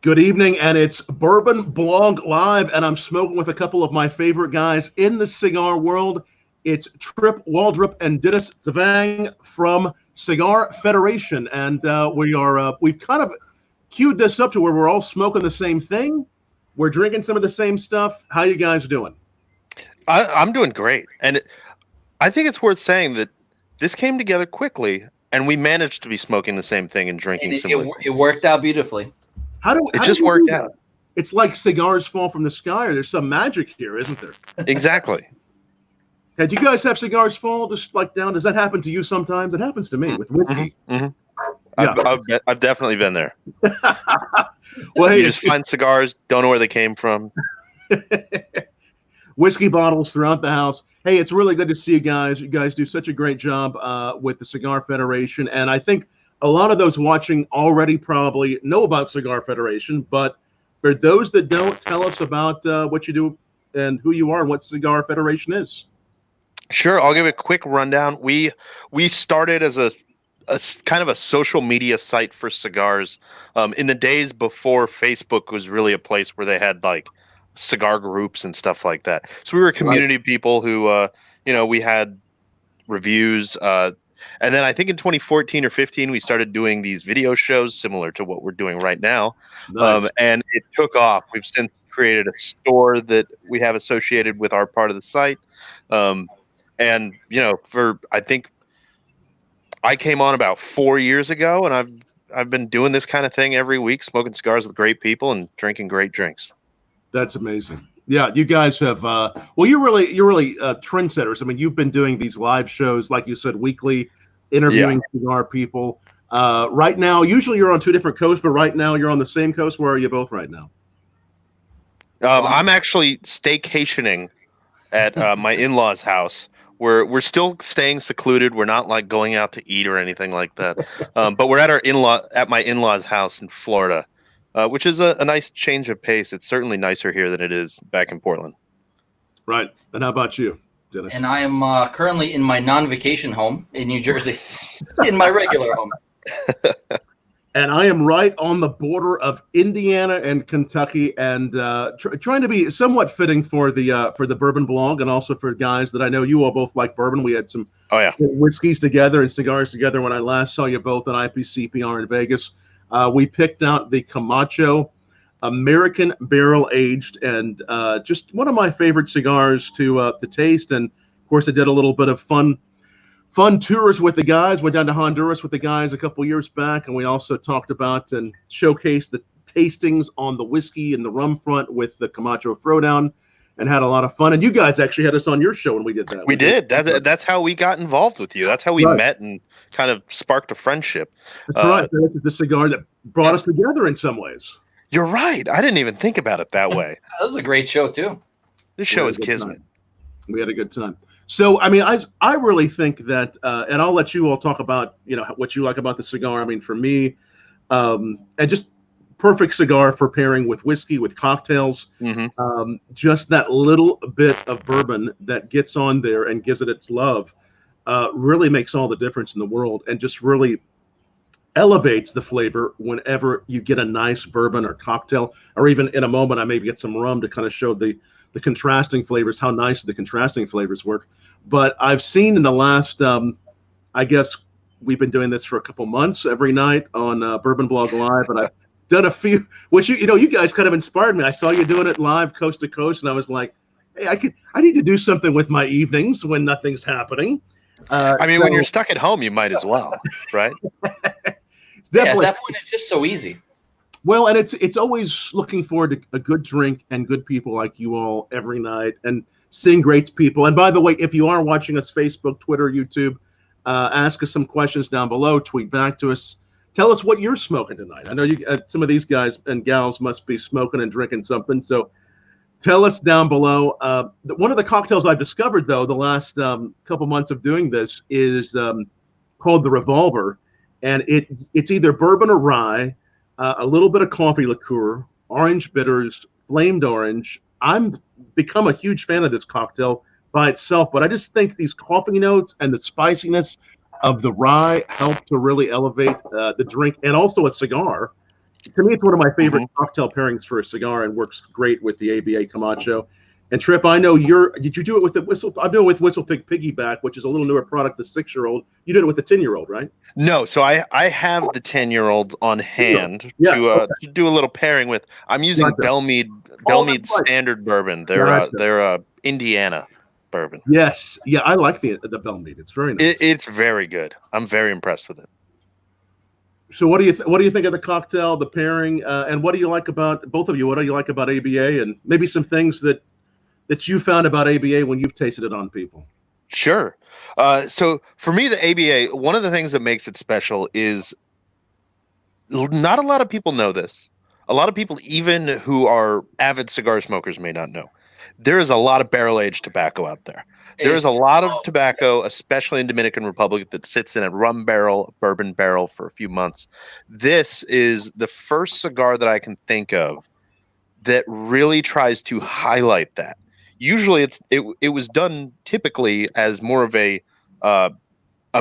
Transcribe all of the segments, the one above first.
Good evening, and it's BourbonBlog Live, and I'm smoking with a couple of my favorite guys in the cigar world. It's Tripp, Waldrop, and Denis Tsvang from Cigar Federation, and we've kind of queued this up to where we're all smoking the same thing. We're drinking some of the same stuff. How you guys doing? I'm doing great, and I think it's worth saying that this came together quickly, and we managed to be smoking the same thing and drinking similar. It worked out beautifully. It just worked out. It's like cigars fall from the sky, or there's some magic here, isn't there? Exactly. Hey, do you guys have cigars fall just like down? Does that happen to you sometimes? It happens to me with whiskey. Yeah. I've definitely been there. Well, hey, you just find cigars, don't know where they came from. Whiskey bottles throughout the house. Hey, it's really good to see you guys. You guys do such a great job with the Cigar Federation, and I think a lot of those watching already probably know about Cigar Federation, but for those that don't, tell us about what you do and who you are and what Cigar Federation is. Sure, I'll give a quick rundown. We started as a kind of a social media site for cigars in the days before Facebook was really a place where they had like cigar groups and stuff like that. So we were community people who, we had reviews. And then I think in 2014 or 15, we started doing these video shows similar to what we're doing right now. Nice. And it took off. We've since created a store that we have associated with our part of the site. And, I think I came on about 4 years ago, and I've been doing this kind of thing every week, smoking cigars with great people and drinking great drinks. That's amazing. Yeah, you guys have you're really trendsetters. I mean, you've been doing these live shows, like you said, weekly, interviewing cigar people. Right now, usually you're on two different coasts, but right now you're on the same coast. Where are you both right now? I'm actually staycationing at my in-laws' house. We're still staying secluded. We're not like going out to eat or anything like that. But we're at my in-laws' house in Florida. Which is a nice change of pace. It's certainly nicer here than it is back in Portland. Right. And how about you, Denis? And I am currently in my non-vacation home in New Jersey, in my regular home. And I am right on the border of Indiana and Kentucky, and trying to be somewhat fitting for the BourbonBlog, and also for guys that I know you all both like bourbon. We had some whiskeys together and cigars together when I last saw you both at IPCPR in Vegas. We picked out the Camacho American Barrel Aged, and just one of my favorite cigars to taste. And of course, I did a little bit of fun tours with the guys. Went down to Honduras with the guys a couple years back, and we also talked about and showcased the tastings on the whiskey and the rum front with the Camacho Throwdown, and had a lot of fun. And you guys actually had us on your show when we did that. We did. That's how we got involved with you. That's how we met and kind of sparked a friendship. That's right. This is the cigar that brought us together in some ways. You're right. I didn't even think about it that way. That was a great show too. This show is kismet. We had a good time. So, I mean, I really think that, and I'll let you all talk about, what you like about the cigar. I mean, for me, and just perfect cigar for pairing with whiskey, with cocktails. Mm-hmm. Just that little bit of bourbon that gets on there and gives it its love really makes all the difference in the world, and just really elevates the flavor whenever you get a nice bourbon or cocktail, or even in a moment, I maybe get some rum to kind of show the contrasting flavors, how nice the contrasting flavors work. But I've seen in the last, I guess we've been doing this for a couple months every night on BourbonBlog Live, and I've done a few, which you guys kind of inspired me. I saw you doing it live coast to coast, and I was like, hey, I need to do something with my evenings when nothing's happening. When you're stuck at home, you might as well, right? It's definitely, at that point, it's just so easy. Well, and it's always looking forward to a good drink and good people like you all every night, and seeing great people. And by the way, if you are watching us Facebook, Twitter, YouTube, ask us some questions down below, tweet back to us. Tell us what you're smoking tonight. I know some of these guys and gals must be smoking and drinking something, so tell us down below. One of the cocktails I've discovered, though, the last couple months of doing this is called the Revolver, and it's either bourbon or rye, a little bit of coffee liqueur, orange bitters, flamed orange. I'm become a huge fan of this cocktail by itself, but I just think these coffee notes and the spiciness of the rye help to really elevate the drink, and also a cigar. To me, it's one of my favorite cocktail pairings for a cigar, and works great with the ABA Camacho. And Tripp, I know did you do it with the Whistle? I'm doing it with Whistle Pig Piggyback, which is a little newer product, the 6-year-old. You did it with the 10-year-old, right? No, so I have the 10-year-old on hand to do a little pairing with. I'm using Bellmead Standard Bourbon. They're Indiana bourbon. Yes, yeah, I like the Bellmead. It's very nice. It's very good. I'm very impressed with it. So what do you think of the cocktail, the pairing, and what do you like about both of you? What do you like about ABA, and maybe some things that you found about ABA when you've tasted it on people? Sure. So for me, the ABA, one of the things that makes it special is not a lot of people know this. A lot of people, even who are avid cigar smokers, may not know. There is a lot of barrel-aged tobacco out there. There is a lot of tobacco, especially in Dominican Republic, that sits in a rum barrel, a bourbon barrel for a few months. This is the first cigar that I can think of that really tries to highlight that. Usually it was done typically as more of a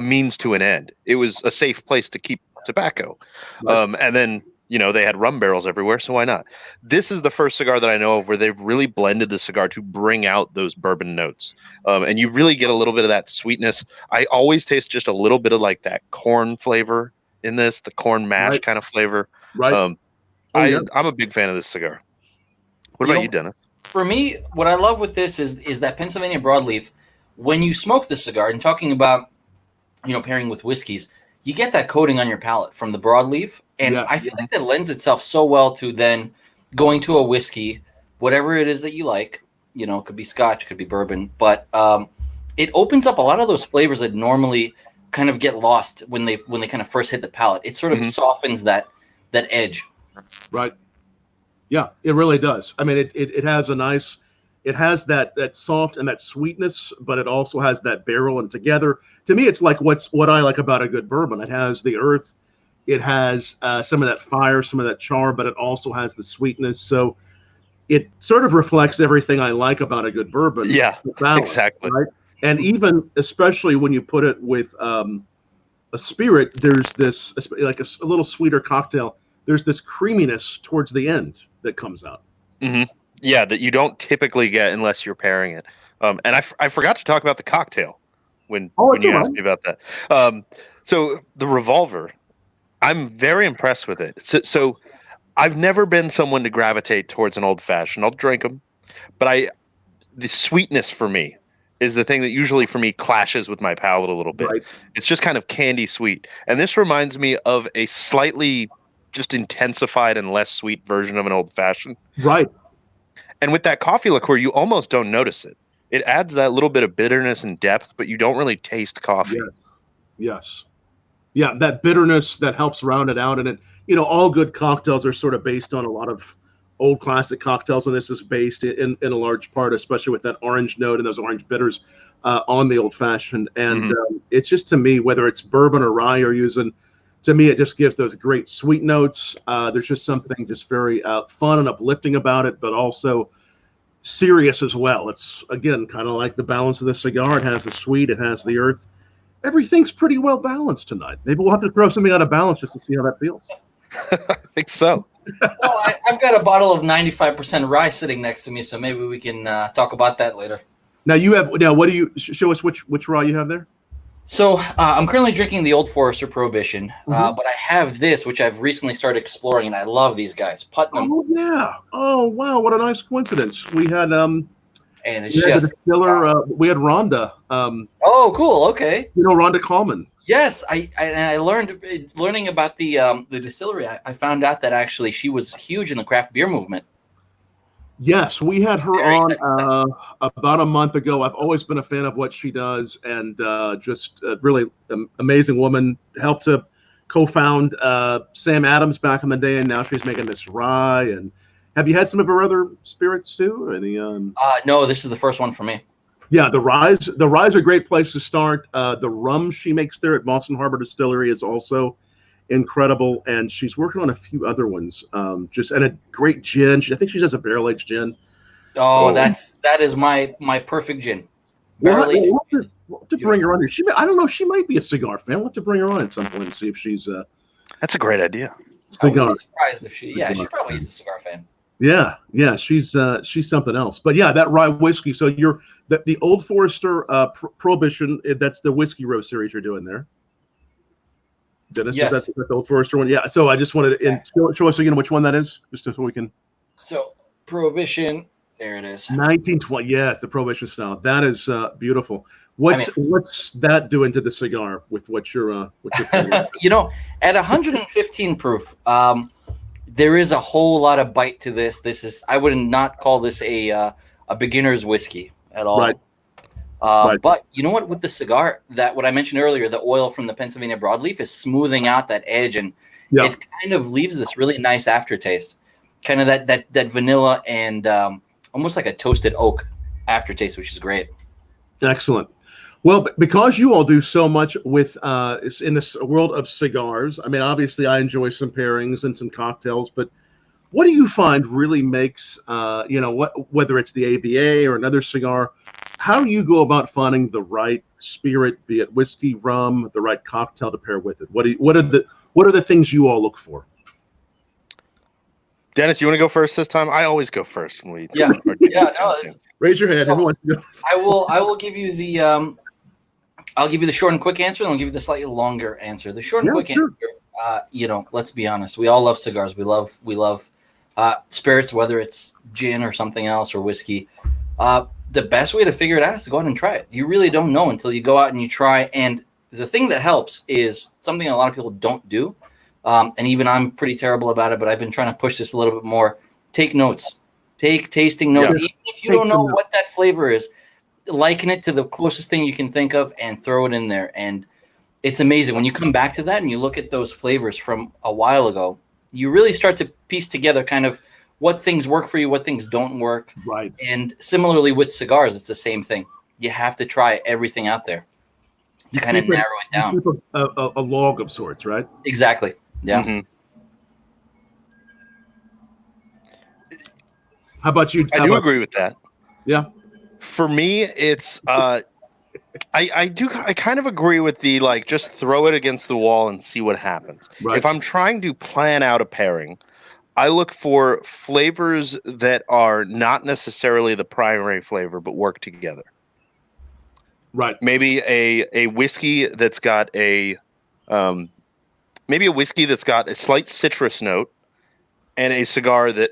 means to an end. It was a safe place to keep tobacco. Right. And then, they had rum barrels everywhere, so why not? This is the first cigar that I know of where they've really blended the cigar to bring out those bourbon notes. And you really get a little bit of that sweetness. I always taste just a little bit of like that corn flavor in this, the corn mash kind of flavor. Right. I'm a big fan of this cigar. What about you, Denis? For me, what I love with this is that Pennsylvania broadleaf. When you smoke the cigar, and talking about, pairing with whiskeys, you get that coating on your palate from the broadleaf, and I feel like that lends itself so well to then going to a whiskey, whatever it is that you like. It could be Scotch, could be bourbon, but it opens up a lot of those flavors that normally kind of get lost when they kind of first hit the palate. It sort of softens that edge. Right. Yeah, it really does. I mean, it has it has that soft and that sweetness, but it also has that barrel, and together, to me, it's like what I like about a good bourbon. It has the earth, it has some of that fire, some of that char, but it also has the sweetness. So it sort of reflects everything I like about a good bourbon. Yeah, balance, exactly. Right? And even, especially when you put it with a spirit, there's this, like a little sweeter cocktail, there's this creaminess towards the end that comes out. Mm-hmm. Yeah, that you don't typically get unless you're pairing it. And I forgot to talk about the cocktail when you asked me about that. So the revolver, I'm very impressed with it. So I've never been someone to gravitate towards an old fashioned. I'll drink them, but the sweetness for me is the thing that usually for me clashes with my palate a little bit. Right. It's just kind of candy sweet, and this reminds me of a slightly just intensified and less sweet version of an old fashioned. Right. And with that coffee liqueur, you almost don't notice it. It adds that little bit of bitterness and depth, but you don't really taste coffee. Yes. Yeah, that bitterness that helps round it out. And it, all good cocktails are sort of based on a lot of old classic cocktails, and this is based in a large part, especially with that orange note and those orange bitters on the old fashioned. And it's just, to me, whether it's bourbon or rye you're using, to me, it just gives those great sweet notes. There's just something just very fun and uplifting about it, but also serious as well. It's, again, kind of like the balance of the cigar. It has the sweet, it has the earth. Everything's pretty well balanced tonight. Maybe we'll have to throw something out of balance just to see how that feels. I think so. Well, I've got a bottle of 95% rye sitting next to me, so maybe we can talk about that later. Now, what do you show us which rye you have there? So I'm currently drinking the Old Forester Prohibition, but I have this, which I've recently started exploring, and I love these guys. Putnam. Oh, yeah. Oh, wow. What a nice coincidence. We had and it's just the distiller. We had Rhonda. Oh, cool. Okay. Rhonda Coleman. Yes, I learning about the distillery. I found out that actually she was huge in the craft beer movement. Yes, we had her on about a month ago. I've always been a fan of what she does, and just a really amazing woman. Helped to co-found Sam Adams back in the day, and now she's making this rye. And have you had some of her other spirits too? Any? No, this is the first one for me. Yeah, the ryes are a great place to start. The rum she makes there at Boston Harbor Distillery is also incredible, and she's working on a few other ones. And a great gin. I think she does a barrel aged gin. Oh, that is my perfect gin. barrel-aged. We'll have to bring her on here. I don't know. She might be a cigar fan. We'll have to bring her on at some point and see if she's. That's a great idea. I would be surprised if she. Yeah, she probably is a cigar fan. Yeah, she's something else. But yeah, that rye whiskey. So the Old Forester Prohibition. That's the whiskey roast series you're doing there. Dennis, yes. That's the Old Forester one. Yeah. So I just wanted to show us again which one that is, just so we can. So Prohibition. There it is. 1920. Yes, the Prohibition style. That is beautiful. What's that doing to the cigar with what you're at 115 proof, there is a whole lot of bite to this. I would not call this a beginner's whiskey at all. Right. But you know what? With the cigar, what I mentioned earlier, the oil from the Pennsylvania broadleaf is smoothing out that edge, and it kind of leaves this really nice aftertaste, kind of that vanilla and almost like a toasted oak aftertaste, which is great. Excellent. Well, because you all do so much with in this world of cigars, I mean, obviously I enjoy some pairings and some cocktails, but what do you find really makes, whether it's the ABA or another cigar, how do you go about finding the right spirit, be it whiskey, rum, the right cocktail to pair with it? What are the things you all look for? Dennis, you want to go first this time? I always go first when we. Raise your hand. Who wants to go first? I will give you the. I'll give you the short and quick answer, and I'll give you the slightly longer answer. The short and quick answer. Let's be honest. We all love cigars. We love spirits, whether it's gin or something else or whiskey. The best way to figure it out is to go out and try it. You really don't know until you go out and you try. And the thing that helps is something a lot of people don't do. And even I'm pretty terrible about it, but I've been trying to push this a little bit more. Take notes. Take tasting notes. Even if you don't know what that flavor is, liken it to the closest thing you can think of and throw it in there. And it's amazing. When you come back to that and you look at those flavors from a while ago, you really start to piece together kind of what things work for you, what things don't work. Right. And similarly with cigars, it's the same thing. You have to try everything out there to kind of narrow it down. You keep a log of sorts, right? Exactly. Yeah. Mm-hmm. How about you? I do agree with that. Yeah. For me, it's I kind of agree with the just throw it against the wall and see what happens. Right. If I'm trying to plan out a pairing, I look for flavors that are not necessarily the primary flavor but work together. Right. Maybe a whiskey that's got a slight citrus note, and a cigar that,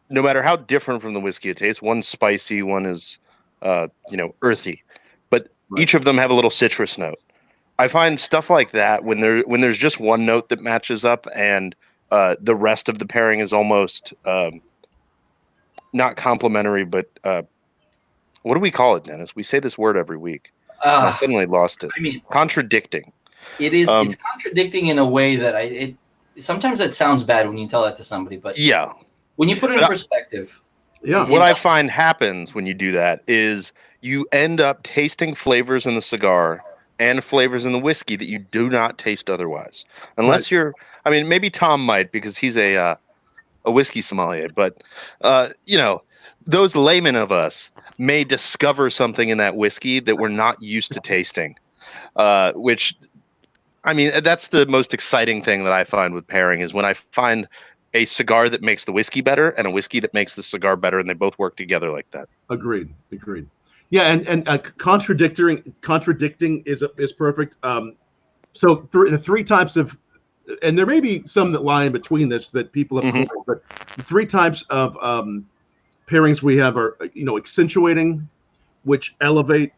no matter how different from the whiskey it tastes, one's spicy, one is earthy, but each of them have a little citrus note. I find stuff like that when there's just one note that matches up, and the rest of the pairing is almost not complementary, but what do we call it, Dennis? We say this word every week. I suddenly lost it. I mean, contradicting. It is. It's contradicting in a way that sometimes that sounds bad when you tell that to somebody, but when you put it in perspective. What I find happens when you do that is you end up tasting flavors in the cigar and flavors in the whiskey that you do not taste otherwise. Unless maybe Tom might, because he's a whiskey sommelier, but those laymen of us may discover something in that whiskey that we're not used to tasting, which, that's the most exciting thing that I find with pairing, is when I find a cigar that makes the whiskey better and a whiskey that makes the cigar better, and they both work together like that. Agreed. Yeah, and contradicting is perfect. So the three types of, and there may be some that lie in between this that people have, but the three types of pairings we have are, accentuating, which elevate,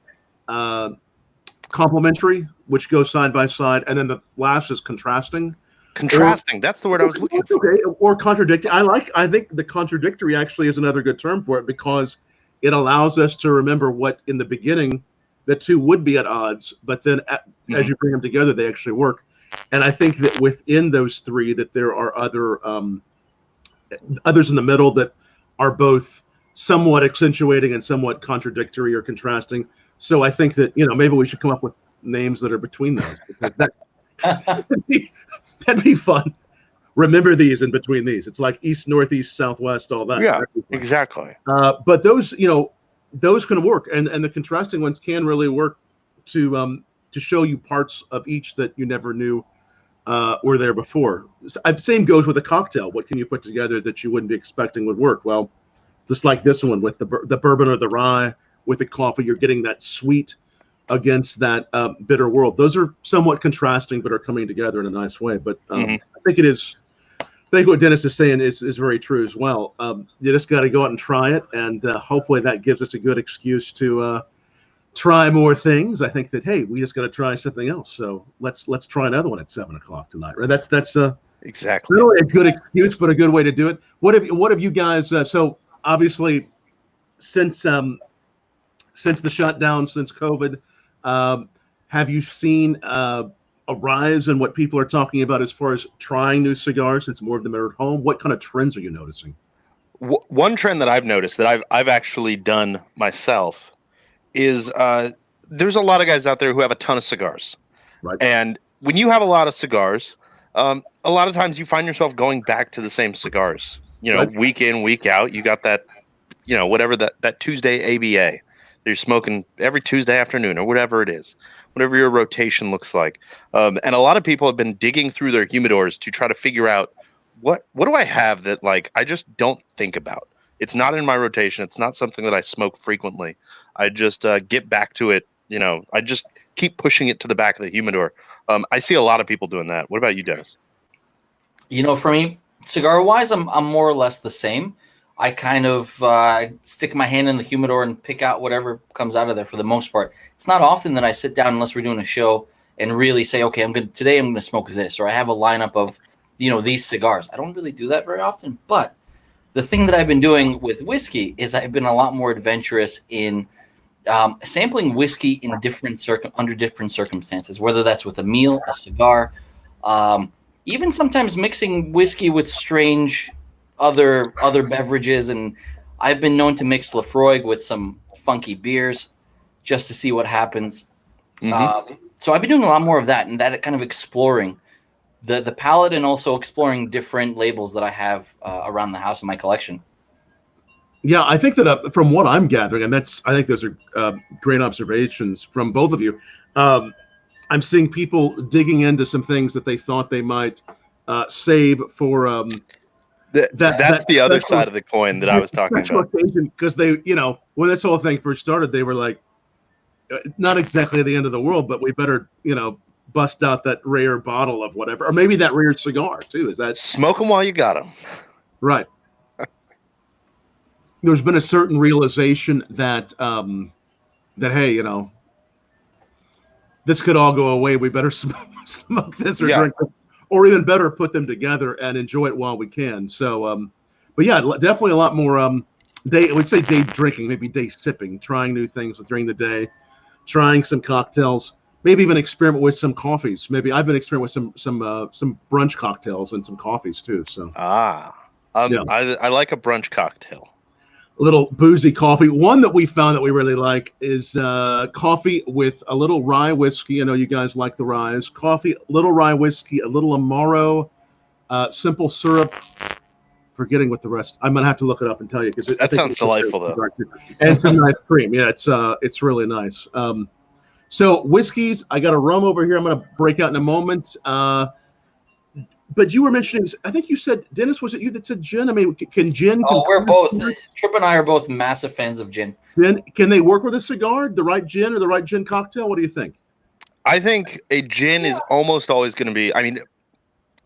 complementary, which go side by side, and then the last is contrasting. Contrasting, that's the word I was looking for. Okay, or contradicting. I think the contradictory actually is another good term for it, because it allows us to remember what in the beginning the two would be at odds, but then as you bring them together, they actually work. And I think that within those three, that there are others in the middle that are both somewhat accentuating and somewhat contradictory or contrasting. So I think that maybe we should come up with names that are between those, because that'd be fun. Remember these in between these. It's like east, northeast, southwest, all that. Yeah, exactly. But those, those can work, and the contrasting ones can really work to show you parts of each that you never knew were there before. Same goes with a cocktail. What can you put together that you wouldn't be expecting would work? Well, just like this one with the bourbon or the rye with the coffee, you're getting that sweet against that bitter world. Those are somewhat contrasting, but are coming together in a nice way. But I think what Denis is saying is very true as well. You just got to go out and try it, and hopefully that gives us a good excuse to try more things. I think that, hey, we just got to try something else. So let's try another one at 7 o'clock tonight. Right? That's exactly not only a good excuse, but a good way to do it. What have you guys? So obviously, since the shutdown, since COVID, have you seen a rise in what people are talking about as far as trying new cigars, since more of them are at home? What kind of trends are you noticing? One trend that I've noticed that I've actually done myself is there's a lot of guys out there who have a ton of cigars. Right. And when you have a lot of cigars, a lot of times you find yourself going back to the same cigars, right. Week in, week out. You got that, whatever that Tuesday ABA that you're smoking every Tuesday afternoon or whatever it is, whatever your rotation looks like. And a lot of people have been digging through their humidors to try to figure out what do I have that I just don't think about. It's not in my rotation. It's not something that I smoke frequently. I just get back to it. I just keep pushing it to the back of the humidor. I see a lot of people doing that. What about you, Denis? For me, cigar-wise, I'm more or less the same. I kind of stick my hand in the humidor and pick out whatever comes out of there for the most part. It's not often that I sit down unless we're doing a show and really say, okay, today I'm going to smoke this, or I have a lineup of, these cigars. I don't really do that very often, but the thing that I've been doing with whiskey is I've been a lot more adventurous in sampling whiskey in under different circumstances, whether that's with a meal, a cigar, even sometimes mixing whiskey with strange other beverages. And I've been known to mix Lafroig with some funky beers just to see what happens. So I've been doing a lot more of that, and that kind of exploring the palette, and also exploring different labels that I have around the house in my collection. Yeah, I think that from what I'm gathering, and I think those are great observations from both of you. I'm seeing people digging into some things that they thought they might save for. That's the other side of the coin that I was talking about. Because they, when this whole thing first started, they were like, not exactly the end of the world, but we better, bust out that rare bottle of whatever, or maybe that rare cigar too. Is that smoke them while you got them? Right. There's been a certain realization that hey, this could all go away. We better smoke this or drink it, or even better, put them together and enjoy it while we can. So, but yeah, definitely a lot more I would say day drinking, maybe day sipping, trying new things during the day, trying some cocktails, maybe even experiment with some coffees. Maybe I've been experimenting with some brunch cocktails and some coffees too. So I like a brunch cocktail. A little boozy coffee. One that we found that we really like is coffee with a little rye whiskey. I know you guys like the ryes. Coffee, little rye whiskey, a little Amaro, simple syrup. Forgetting what the rest. I'm gonna have to look it up and tell you, because that sounds delightful though. And some nice cream. Yeah, it's really nice. So whiskeys, I got a rum over here. I'm gonna break out in a moment. But you were mentioning, I think you said, Denis, was it you that said gin? I mean, can gin? We're both. Tripp and I are both massive fans of gin. Can they work with a cigar? The right gin or the right gin cocktail? What do you think? I think a gin is almost always going to be. I mean,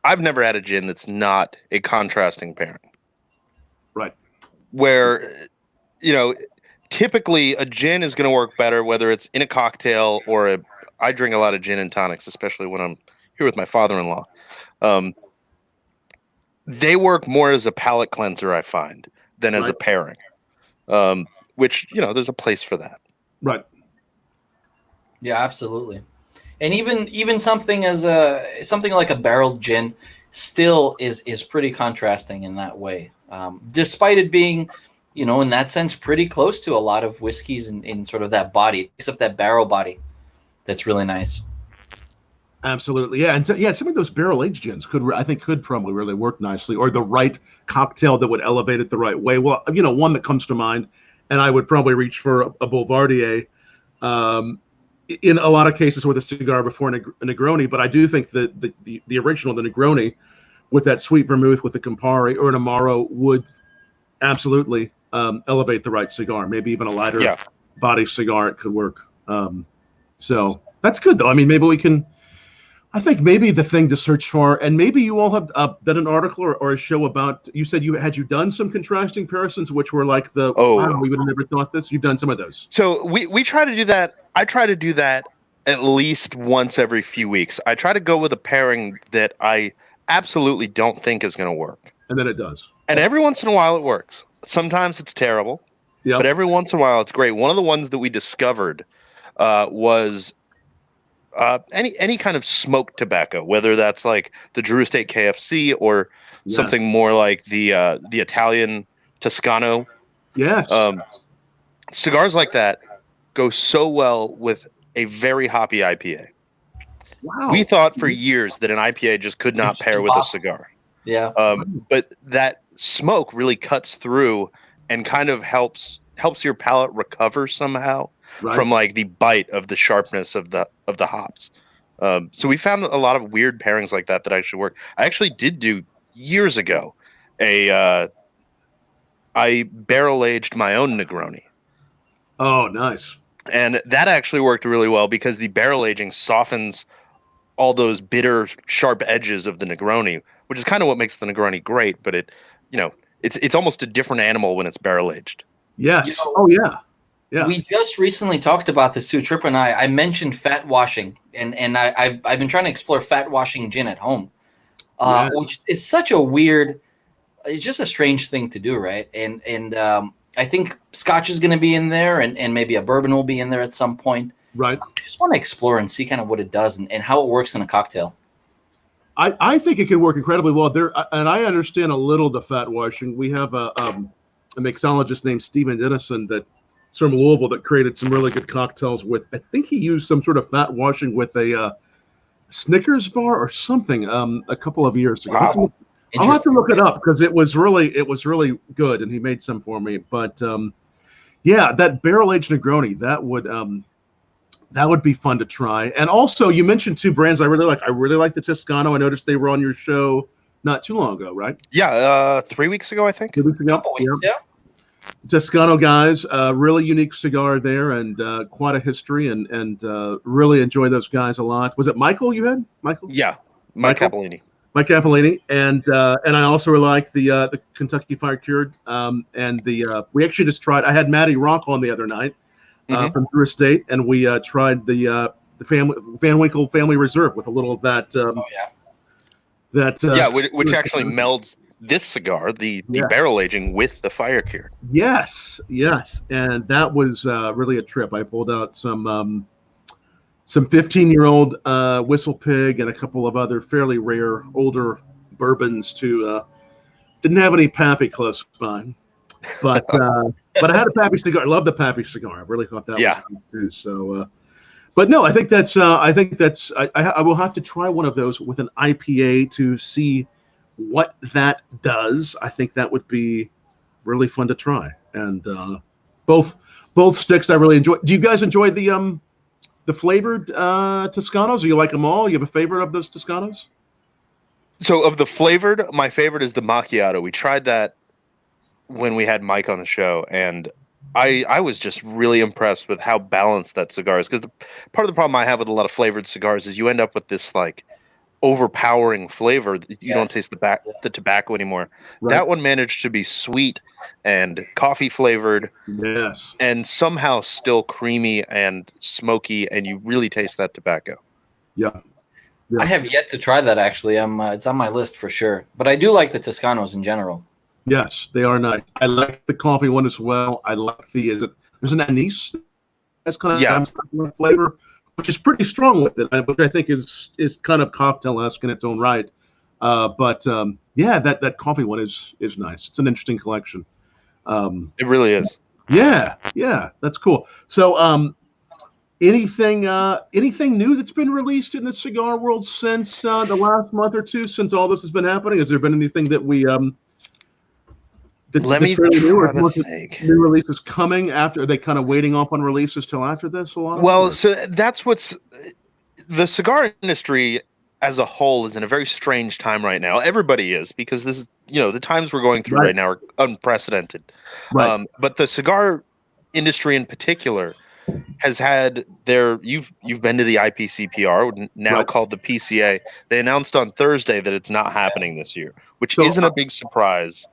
I've never had a gin that's not a contrasting pairing. Right. Where, typically a gin is going to work better whether it's in a cocktail or I drink a lot of gin and tonics, especially when I'm here with my father-in-law. They work more as a palate cleanser, I find, than as a pairing. Which, there's a place for that. Right. Yeah, absolutely. And even something something like a barreled gin still is pretty contrasting in that way. Despite it being, in that sense, pretty close to a lot of whiskeys in sort of that body, except that barrel body. That's really nice. Absolutely, yeah, and some of those barrel-aged gins could probably really work nicely, or the right cocktail that would elevate it the right way. Well, one that comes to mind and I would probably reach for a Boulevardier in a lot of cases with a cigar before a Negroni. But I do think that the original, the Negroni, with that sweet vermouth with a Campari or an Amaro would absolutely elevate the right cigar. Maybe even a lighter body cigar, it could work. So that's good, though. I mean, maybe we can. I think maybe the thing to search for, and maybe you all have done an article or a show about. You said you done some contrasting comparisons, which were like wow, we would have never thought this. You've done some of those. So we try to do that. I try to do that at least once every few weeks. I try to go with a pairing that I absolutely don't think is going to work, and then it does. And every once in a while it works. Sometimes it's terrible, but every once in a while it's great. One of the ones that we discovered was any kind of smoked tobacco, whether that's like the Drew Estate KFC or something more like the Italian Toscano. Yes. Cigars like that go so well with a very hoppy IPA. Wow. We thought for years that an IPA just could not pair with a cigar. Yeah. But that smoke really cuts through and kind of helps your palate recover somehow from like the bite of the sharpness of the hops. So we found a lot of weird pairings like that actually work. I actually did do years ago I barrel aged my own Negroni. Oh, nice. And that actually worked really well because the barrel aging softens all those bitter, sharp edges of the Negroni, which is kind of what makes the Negroni great. But it's almost a different animal when it's barrel aged. Yes. Oh yeah. Yeah. We just recently talked about this too. Tripp and I mentioned fat washing, and I've been trying to explore fat washing gin at home, which is such a weird. It's just a strange thing to do, right? And I think Scotch is going to be in there, and maybe a bourbon will be in there at some point. Right. I just want to explore and see kind of what it does and how it works in a cocktail. I think it could work incredibly well there, and I understand a little the fat washing. We have a mixologist named Stephen Dennison that's from Louisville that created some really good cocktails with. I think he used some sort of fat washing with a Snickers bar or something a couple of years ago. Wow. I'll have to look it up because it was really good, and he made some for me. But that barrel aged Negroni that would be fun to try. And also, you mentioned two brands I really like. I really like the Toscano. I noticed they were on your show not too long ago, right? Yeah, 3 weeks ago, I think. 2 weeks ago. Couple weeks, yeah. Toscano guys, really unique cigar there, and quite a history, and really enjoy those guys a lot. Was it Michael you had? Michael? Yeah, Mike Cappellini. Mike Cappellini, and I also really like the Kentucky Fire Cured, and we actually just tried. I had Matty Ronk on the other night from Drew Estate, and we tried the Van Winkle Family Reserve with a little of that. Which actually melds this cigar, the barrel aging with the fire cure. Yes, and that was really a trip. I pulled out some 15-year-old Whistle Pig and a couple of other fairly rare older bourbons to didn't have any Pappy close by, but I had a Pappy cigar. I love the Pappy cigar. I really thought that was good too. So, but no, I think that's I will have to try one of those with an IPA to see what that does. I think that would be really fun to try. And both sticks I really enjoy. Do you guys enjoy the flavored Toscanos? Do you like them all? You have a favorite of those Toscanos? So of the flavored, my favorite is the macchiato. We tried that when we had Mike on the show, and I was just really impressed with how balanced that cigar is. Because part of the problem I have with a lot of flavored cigars is you end up with this like overpowering flavor. You don't taste the tobacco anymore. Right. That one managed to be sweet and coffee flavored, and somehow still creamy and smoky, and you really taste that tobacco. Yeah. I have yet to try that actually. It's on my list for sure, but I do like the Toscanos in general. Yes, they are nice. I like the coffee one as well. I like there's an anise that's kind of flavor, which is pretty strong with it, which I think is kind of cocktail-esque in its own right. But that coffee one is nice. It's an interesting collection. It really is. Yeah, that's cool. So, anything new that's been released in the cigar world since the last month or two, since all this has been happening? Has there been anything that we Let me fairly new, or try to think. new releases coming after? Are they kind of waiting off on releases till after this? A lot. Well, so that's what's the cigar industry as a whole is in a very strange time right now. Everybody is, because this is, the times we're going through right now are unprecedented. Right. But the cigar industry in particular has had you've been to the IPCPR, now called the PCA. They announced on Thursday that it's not happening this year, which isn't a big surprise.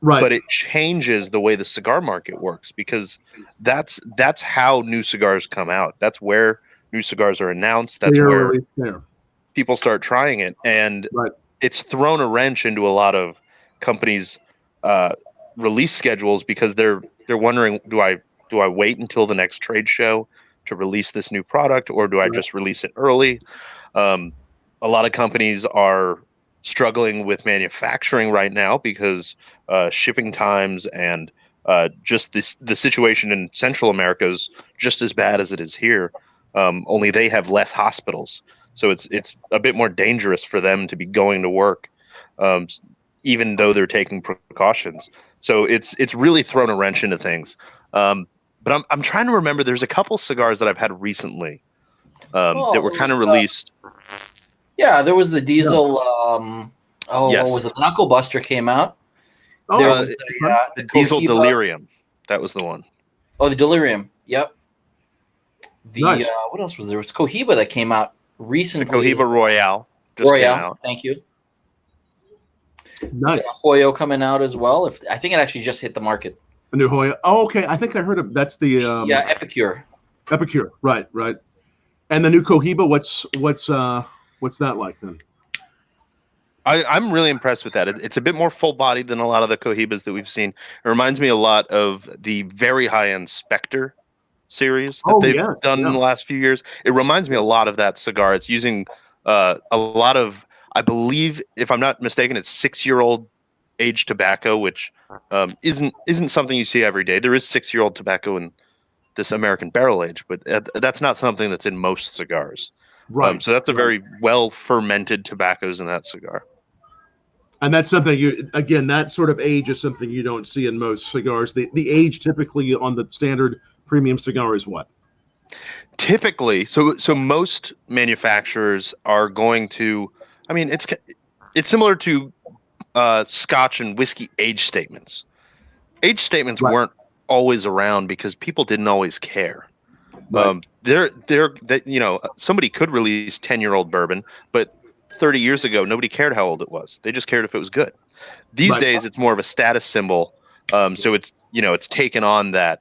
Right. But it changes the way the cigar market works, because that's how new cigars come out. That's where new cigars are announced. That's where people start trying it. And it's thrown a wrench into a lot of companies' release schedules, because they're wondering, do I wait until the next trade show to release this new product, or do I just release it early? A lot of companies are struggling with manufacturing right now because shipping times and just the situation in Central America is just as bad as it is here. Only they have less hospitals, so it's a bit more dangerous for them to be going to work, even though they're taking precautions. So it's really thrown a wrench into things. But I'm trying to remember. There's a couple cigars that I've had recently that were kind of released. Yeah, there was the Diesel. What was it? The Knuckle Buster came out. There was the Diesel Cohiba. Delirium. That was the one. Oh, the Delirium. Yep. What else was there? It was Cohiba that came out recently. The Cohiba Royale. Just came out. Thank you. Nice. Hoyo coming out as well. I think it actually just hit the market. A new Hoyo. Oh, okay. I think I heard of that's the Epicure. Epicure. Right. And the new Cohiba. What's that like then? I'm really impressed with that. It's a bit more full-bodied than a lot of the Cohibas that we've seen. It reminds me a lot of the very high-end Spectre series that they've done in the last few years. It reminds me a lot of that cigar. It's using a lot of, I believe, if I'm not mistaken, it's 6-year-old aged tobacco, which isn't something you see every day. There is 6-year-old tobacco in this American barrel age, but that's not something that's in most cigars. Right. So that's a very well fermented tobaccos in that cigar. And that's something that sort of age is something you don't see in most cigars. The age typically on the standard premium cigar is what? Typically, so most manufacturers are going to, it's similar to Scotch and whiskey age statements. Age statements weren't always around because people didn't always care. Somebody could release 10-year-old bourbon, but 30 years ago, nobody cared how old it was. They just cared if it was good. These days, it's more of a status symbol. So it's taken on that.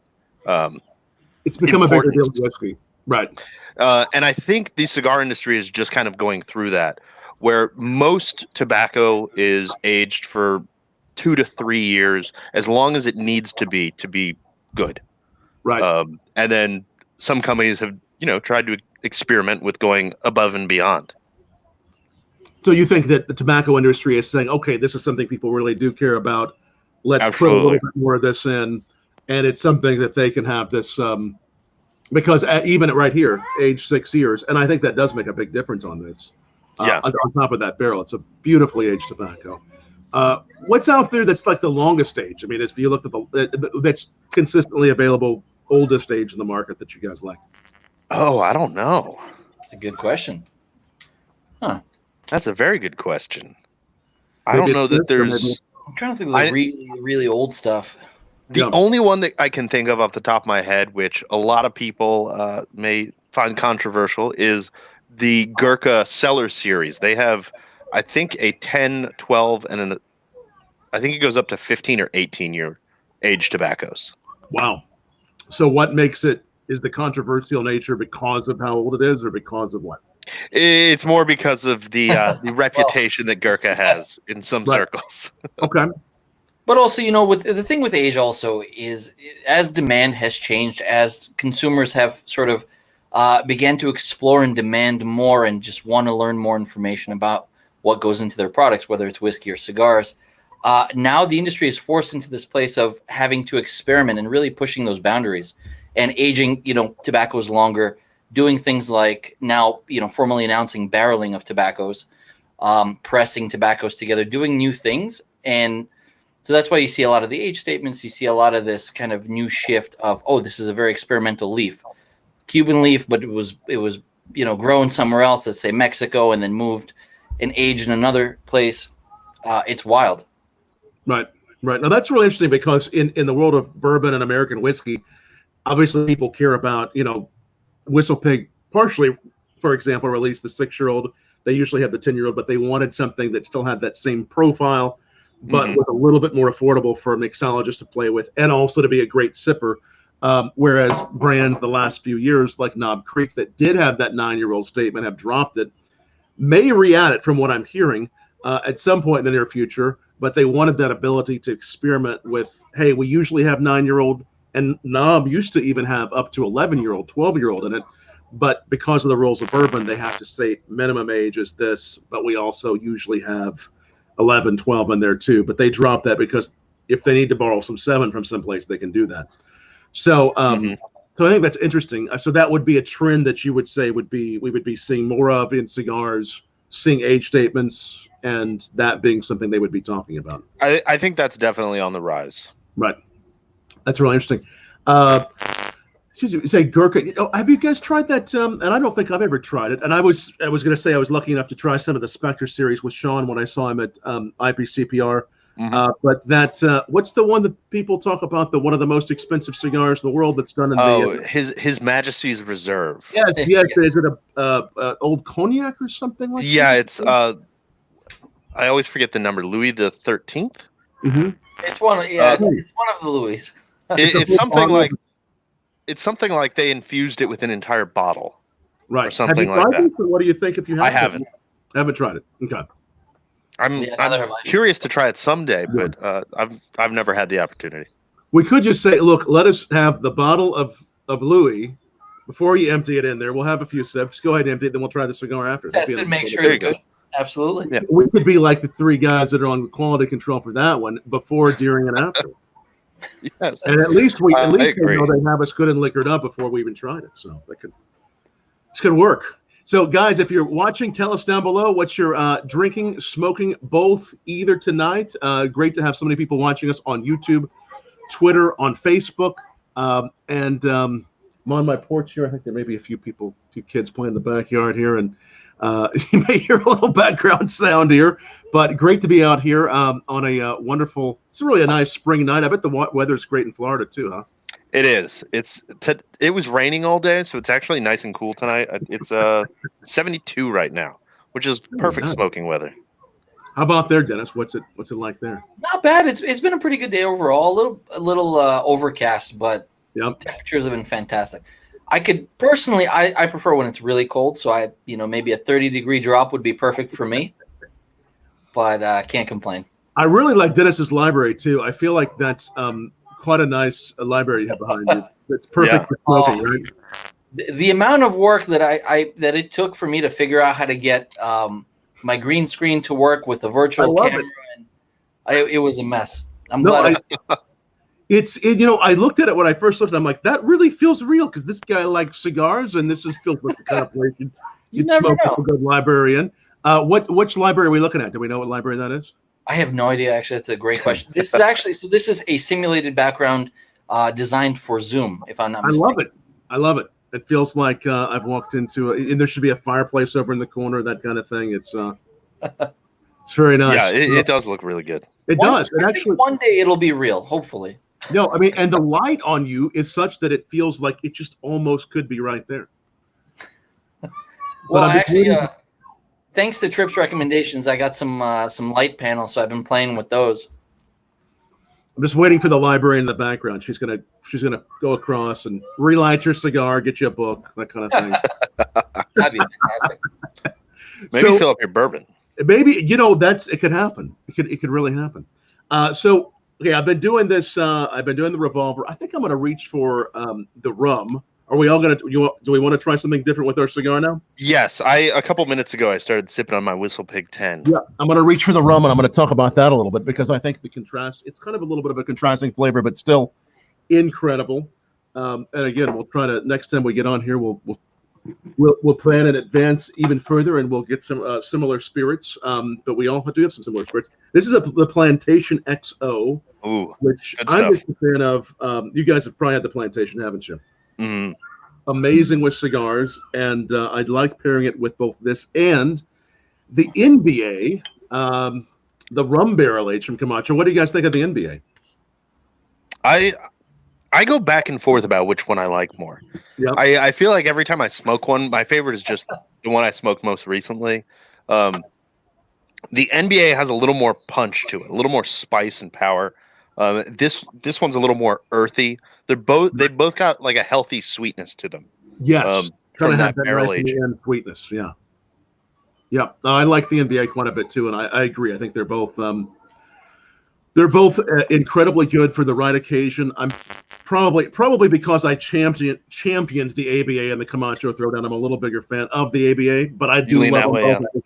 It's become importance. A bigger deal. Whiskey. Right. And I think the cigar industry is just kind of going through that, where most tobacco is aged for 2 to 3 years, as long as it needs to be good. Right. And then some companies have, tried to experiment with going above and beyond. So you think that the tobacco industry is saying, okay, this is something people really do care about. Let's put a little bit more of this in. And it's something that they can have this, because even right here, age 6 years, and I think that does make a big difference on this. On top of that barrel, it's a beautifully aged tobacco. What's out there that's like the longest age? I mean, if you looked at that's consistently available, oldest age in the market that you guys like. Oh, I don't know. That's a good question. Huh. That's a very good question. I don't know that there's. I'm trying to think of the really, really old stuff. The only one that I can think of off the top of my head, which a lot of people may find controversial, is the Gurkha Cellar series. They have, I think, a 10, 12, and I think it goes up to 15 or 18-year aged tobaccos. Wow. So what makes it, is the controversial nature because of how old it is, or because of what? It's more because of the reputation that Gurkha has in some circles. Okay. But also, with the thing with age also is, as demand has changed, as consumers have sort of began to explore and demand more and just want to learn more information about what goes into their products, whether it's whiskey or cigars, now the industry is forced into this place of having to experiment and really pushing those boundaries and aging, tobaccos longer, doing things like now, formally announcing barreling of tobaccos, pressing tobaccos together, doing new things. And So that's why you see a lot of the age statements. You see a lot of this kind of new shift of, oh, this is a very experimental leaf, Cuban leaf, but it was grown somewhere else, let's say Mexico, and then moved and aged in another place. It's wild. Right. Now that's really interesting because in the world of bourbon and American whiskey, obviously people care about, Whistle Pig partially, for example, released the 6-year-old. They usually have the 10-year-old, but they wanted something that still had that same profile, but was a little bit more affordable for a mixologist to play with, and also to be a great sipper. Whereas brands the last few years, like Knob Creek, that did have that 9-year-old statement, have dropped it, may re-add it from what I'm hearing at some point in the near future, but they wanted that ability to experiment with, hey, we usually have 9-year-old, and Knob used to even have up to 11-year-old, 12-year-old in it. But because of the rules of bourbon, they have to say minimum age is this, but we also usually have 11, 12 in there too. But they dropped that because if they need to borrow some 7 from someplace, they can do that. So, so I think that's interesting. So that would be a trend that you would say we would be seeing more of in cigars, seeing age statements, and that being something they would be talking about. I think that's definitely on the rise. Right. That's really interesting. Excuse me, say Gurkha. Have you guys tried that? And I don't think I've ever tried it. And I was going to say I was lucky enough to try some of the Spectre series with Sean when I saw him at IPCPR. But that what's the one that people talk about? One of the most expensive cigars in the world that's done in His Majesty's Reserve. Yes. Is it a old cognac or something like that? Yeah, it's I always forget the number. Louis the 13th. It's one of it's one of the Louis. It's something like they infused it with an entire bottle, right? Or something like that. What do you think if you have? I haven't. I haven't tried it. Okay. I'm curious to try it someday, but I've never had the opportunity. We could just say, look, let us have the bottle of Louis before you empty it in there. We'll have a few sips. Go ahead and empty it, then we'll try the cigar after. Test it, make sure it's good. Absolutely. Yeah. We could be like the 3 guys that are on the quality control for that one, before, during, and after. Yes. And at least they know they have us good and liquored up before we even tried it. So it's good work. So guys, if you're watching, tell us down below what you're drinking, smoking, both, either tonight. Great to have so many people watching us on YouTube, Twitter, on Facebook, and I'm on my porch here. I think there may be a few kids playing in the backyard here, and you may hear a little background sound here, but great to be out here on a wonderful, it's really a nice spring night. I bet the weather's great in Florida too, huh? It is. It was raining all day, so it's actually nice and cool tonight. It's 72 right now, which is perfect smoking weather. How about there, Dennis? What's it like there? Not bad. It's been a pretty good day overall. A little overcast, but temperatures have been fantastic. I could personally, I prefer when it's really cold. So maybe a 30-degree drop would be perfect for me. But can't complain. I really like Dennis's library too. I feel like that's quite a nice library you have behind you. It's perfect for smoking, right? The amount of work that that it took for me to figure out how to get my green screen to work with the virtual camera, it was a mess. I'm glad. I looked at it when I first looked at it. I'm like, that really feels real because this guy likes cigars, and this feels like the kind of place you'd smoke with a good librarian. Which library are we looking at? Do we know what library that is? I have no idea. Actually, that's a great question. This is a simulated background designed for Zoom, if I'm not mistaken. I love it. It feels like I've walked into and there should be a fireplace over in the corner, that kind of thing. It's very nice. Yeah, it does look really good. It does. I think one day it'll be real, hopefully. No, I mean, and the light on you is such that it feels like it just almost could be right there. Well, actually, thanks to Tripp's recommendations, I got some light panels, so I've been playing with those. I'm just waiting for the library in the background. She's gonna go across and relight your cigar, get you a book, that kind of thing. That'd be fantastic. Maybe fill up your bourbon. Maybe it could happen. It could really happen. Okay, I've been doing this. I've been doing the revolver. I think I'm gonna reach for the rum. Are we all gonna? Do we want to try something different with our cigar now? Yes, a couple minutes ago I started sipping on my Whistle Pig 10. Yeah, I'm gonna reach for the rum and I'm gonna talk about that a little bit because I think the contrast. It's kind of a little bit of a contrasting flavor, but still incredible. And again, we'll try to next time we get on here, we'll we'll plan in advance even further, and we'll get some similar spirits. But we all do have some similar spirits. This is the Plantation XO, which I'm just a fan of. You guys have probably had the Plantation, haven't you? Mm-hmm. Amazing with cigars, and I'd like pairing it with both this and the NBA, the rum barrel aged from Camacho. What do you guys think of the NBA? I go back and forth about which one I like more. Yep. I feel like every time I smoke one, my favorite is just the one I smoked most recently. The NBA has a little more punch to it, a little more spice and power. This one's a little more earthy. They both got like a healthy sweetness to them. Yes, from that barrel age sweetness. Yeah. I like the NBA quite a bit too, and I agree. I think they're both incredibly good for the right occasion. I'm probably because I championed the ABA and the Camacho Throwdown. I'm a little bigger fan of the ABA, but I do love them both. I think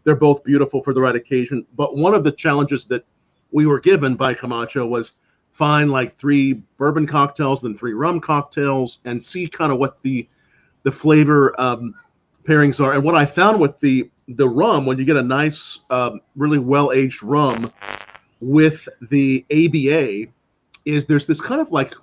they're both beautiful for the right occasion. But one of the challenges that we were given by Camacho was find like 3 bourbon cocktails, then 3 rum cocktails, and see kind of what the flavor pairings are. And what I found with the rum, when you get a nice, really well-aged rum with the ABA, is there's this kind of like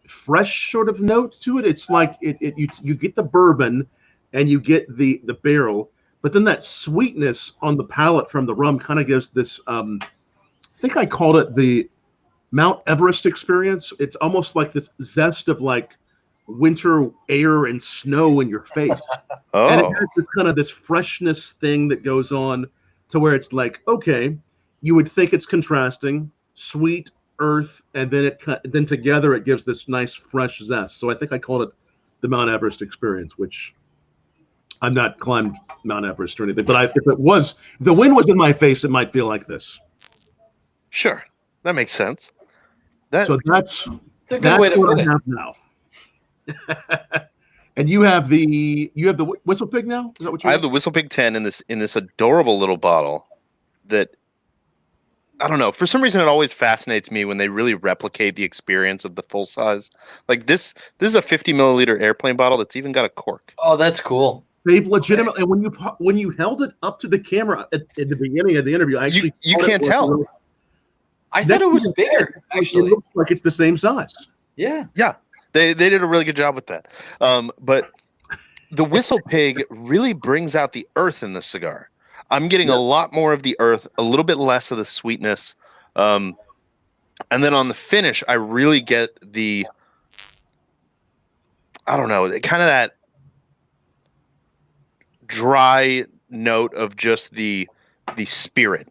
fresh sort of note to it. It's like you get the bourbon and you get the barrel, but then that sweetness on the palate from the rum kind of gives this I think I called it the Mount Everest experience. It's almost like this zest of like winter air and snow in your face. And it has this kind of this freshness thing that goes on to where it's like, okay, you would think it's contrasting, sweet, earth, and then together it gives this nice fresh zest. So I think I called it the Mount Everest experience, which I'm not climbed Mount Everest or anything, but if the wind was in my face, it might feel like this. Sure, that makes sense. That's a good way to put it. I have now. And you have the Whistle Pig now? Is that what you have? I have the Whistle Pig 10 in this adorable little bottle that, I don't know, for some reason it always fascinates me when they really replicate the experience of the full size. Like this is a 50 milliliter airplane bottle that's even got a cork. Oh, that's cool. They've legitimately, when you held it up to the camera at the beginning of the interview, actually you can't tell. I thought it was bigger. Actually, it looks like it's the same size. Yeah. They did a really good job with that. But the Whistle Pig really brings out the earth in the cigar. I'm getting a lot more of the earth, a little bit less of the sweetness. And then on the finish, I really get the, I don't know, kind of that dry note of just the spirit.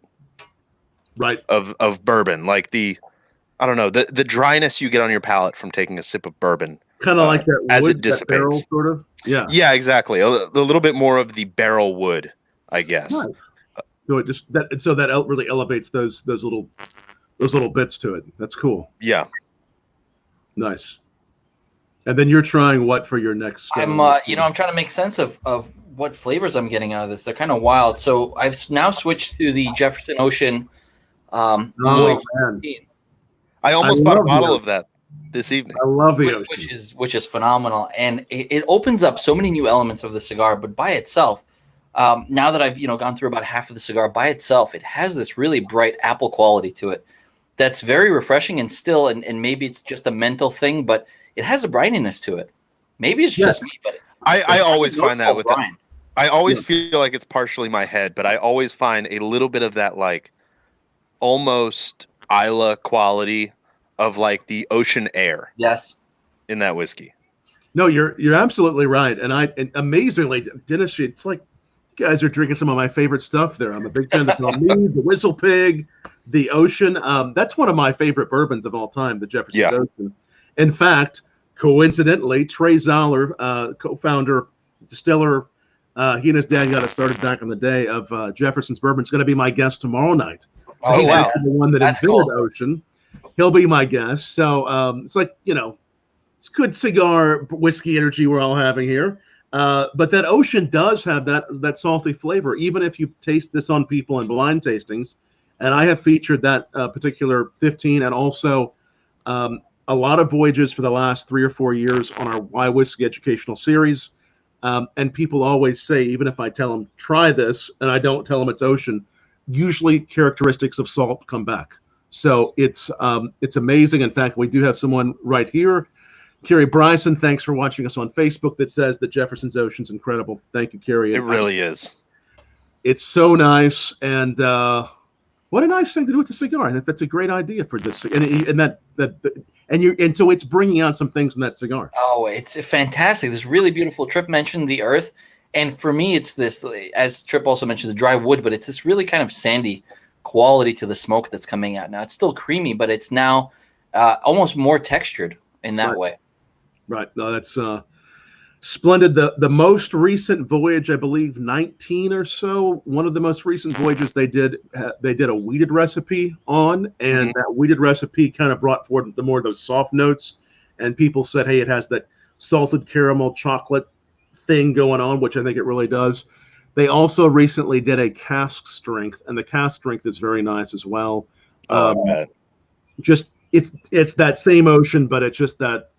Right. Of bourbon. Like I don't know, the dryness you get on your palate from taking a sip of bourbon. Kind of like that as wood, it dissipates. That barrel, sort of. Yeah. Yeah, exactly. A little bit more of the barrel wood, I guess. Nice. So it just that really elevates those little bits to it. That's cool. Yeah. Nice. And then you're trying what for your next? I'm trying to make sense of what flavors I'm getting out of this. They're kind of wild. So I've now switched to the Jefferson Ocean. Man. I almost bought a bottle of that this evening. I love the Ocean, which is phenomenal, and it opens up so many new elements of the cigar. But by itself, now that I've gone through about half of the cigar by itself, it has this really bright apple quality to it that's very refreshing and still, and maybe it's just a mental thing, but it has a brininess to it. Maybe it's just me, but I always find that with Brian. I always feel like it's partially my head, but I always find a little bit of that like almost Isla quality of like the ocean air. Yes. In that whiskey. No, you're absolutely right. And amazingly, Denis, it's like you guys are drinking some of my favorite stuff there. I'm a big fan of the Talmud, the Whistle Pig, the Ocean. That's one of my favorite bourbons of all time, the Jefferson's Ocean. In fact, coincidentally, Trey Zoller, co-founder, distiller, he and his dad got it started back in the day of Jefferson's Bourbon. Is going to be my guest tomorrow night. So oh, wow. The one that invented Ocean. He'll be my guest. So it's like, it's good cigar whiskey energy we're all having here. But that Ocean does have that salty flavor, even if you taste this on people in blind tastings. And I have featured that particular 15 and also a lot of voyages for the last 3 or 4 years on our Why Whiskey educational series. And people always say, even if I tell them try this, and I don't tell them it's ocean, usually characteristics of salt come back. So it's amazing. In fact, we do have someone right here, Carrie Bryson. Thanks for watching us on Facebook. That says that Jefferson's Ocean's incredible. Thank you, Carrie. It really is. It's so nice, and what a nice thing to do with a cigar. I think that's a great idea for this, and so it's bringing out some things in that cigar. Oh, it's fantastic. This really beautiful. Tripp mentioned the earth, and for me, it's this. As Tripp also mentioned, the dry wood, but it's this really kind of sandy quality to the smoke that's coming out. Now it's still creamy, but it's now almost more textured in that way. Right. No, that's splendid. The most recent voyage, I believe, 19 or so. One of the most recent voyages they did a wheated recipe on, and that wheated recipe kind of brought forward the more of those soft notes. And people said, hey, it has that salted caramel chocolate thing going on, which I think it really does. They also recently did a cask strength, and the cask strength is very nice as well. Just it's that same ocean, but it's just that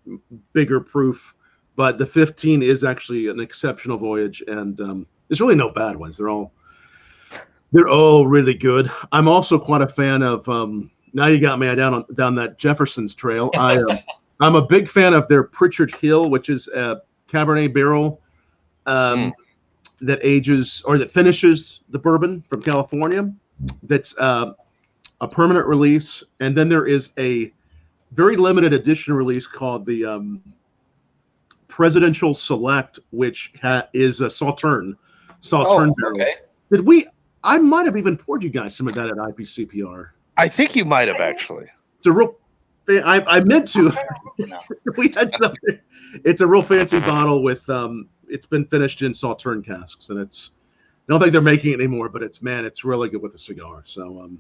bigger proof. But the 15 is actually an exceptional voyage, and there's really no bad ones. They're all really good. I'm also quite a fan of. Now you got me down that Jefferson's trail. I'm a big fan of their Prichard Hill, which is a Cabernet barrel that ages or that finishes the bourbon from California. That's a permanent release, and then there is a very limited edition release called the Presidential Select, which is a Sauterne barrel. Okay. I might have even poured you guys some of that at IPCPR. I think you might have actually. It's a real. I meant to. We had something. It's a real fancy bottle with. It's been finished in Sauterne casks, and I don't think they're making it anymore. But it's really good with a cigar. So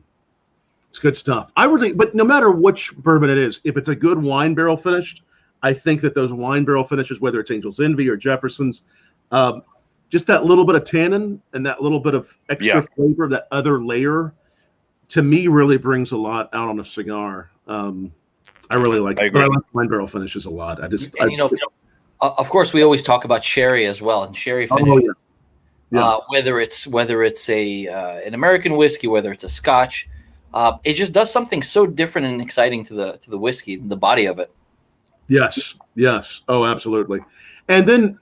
it's good stuff. But no matter which bourbon it is, if it's a good wine barrel finished, I think that those wine barrel finishes, whether it's Angel's Envy or Jefferson's, just that little bit of tannin and that little bit of extra flavor, that other layer, to me really brings a lot out on a cigar. I really like it. I like wine barrel finishes a lot. Of course, we always talk about sherry as well, and sherry finish. Whether it's an American whiskey, whether it's a Scotch, it just does something so different and exciting to the whiskey, the body of it. Yes. Oh, absolutely. And then,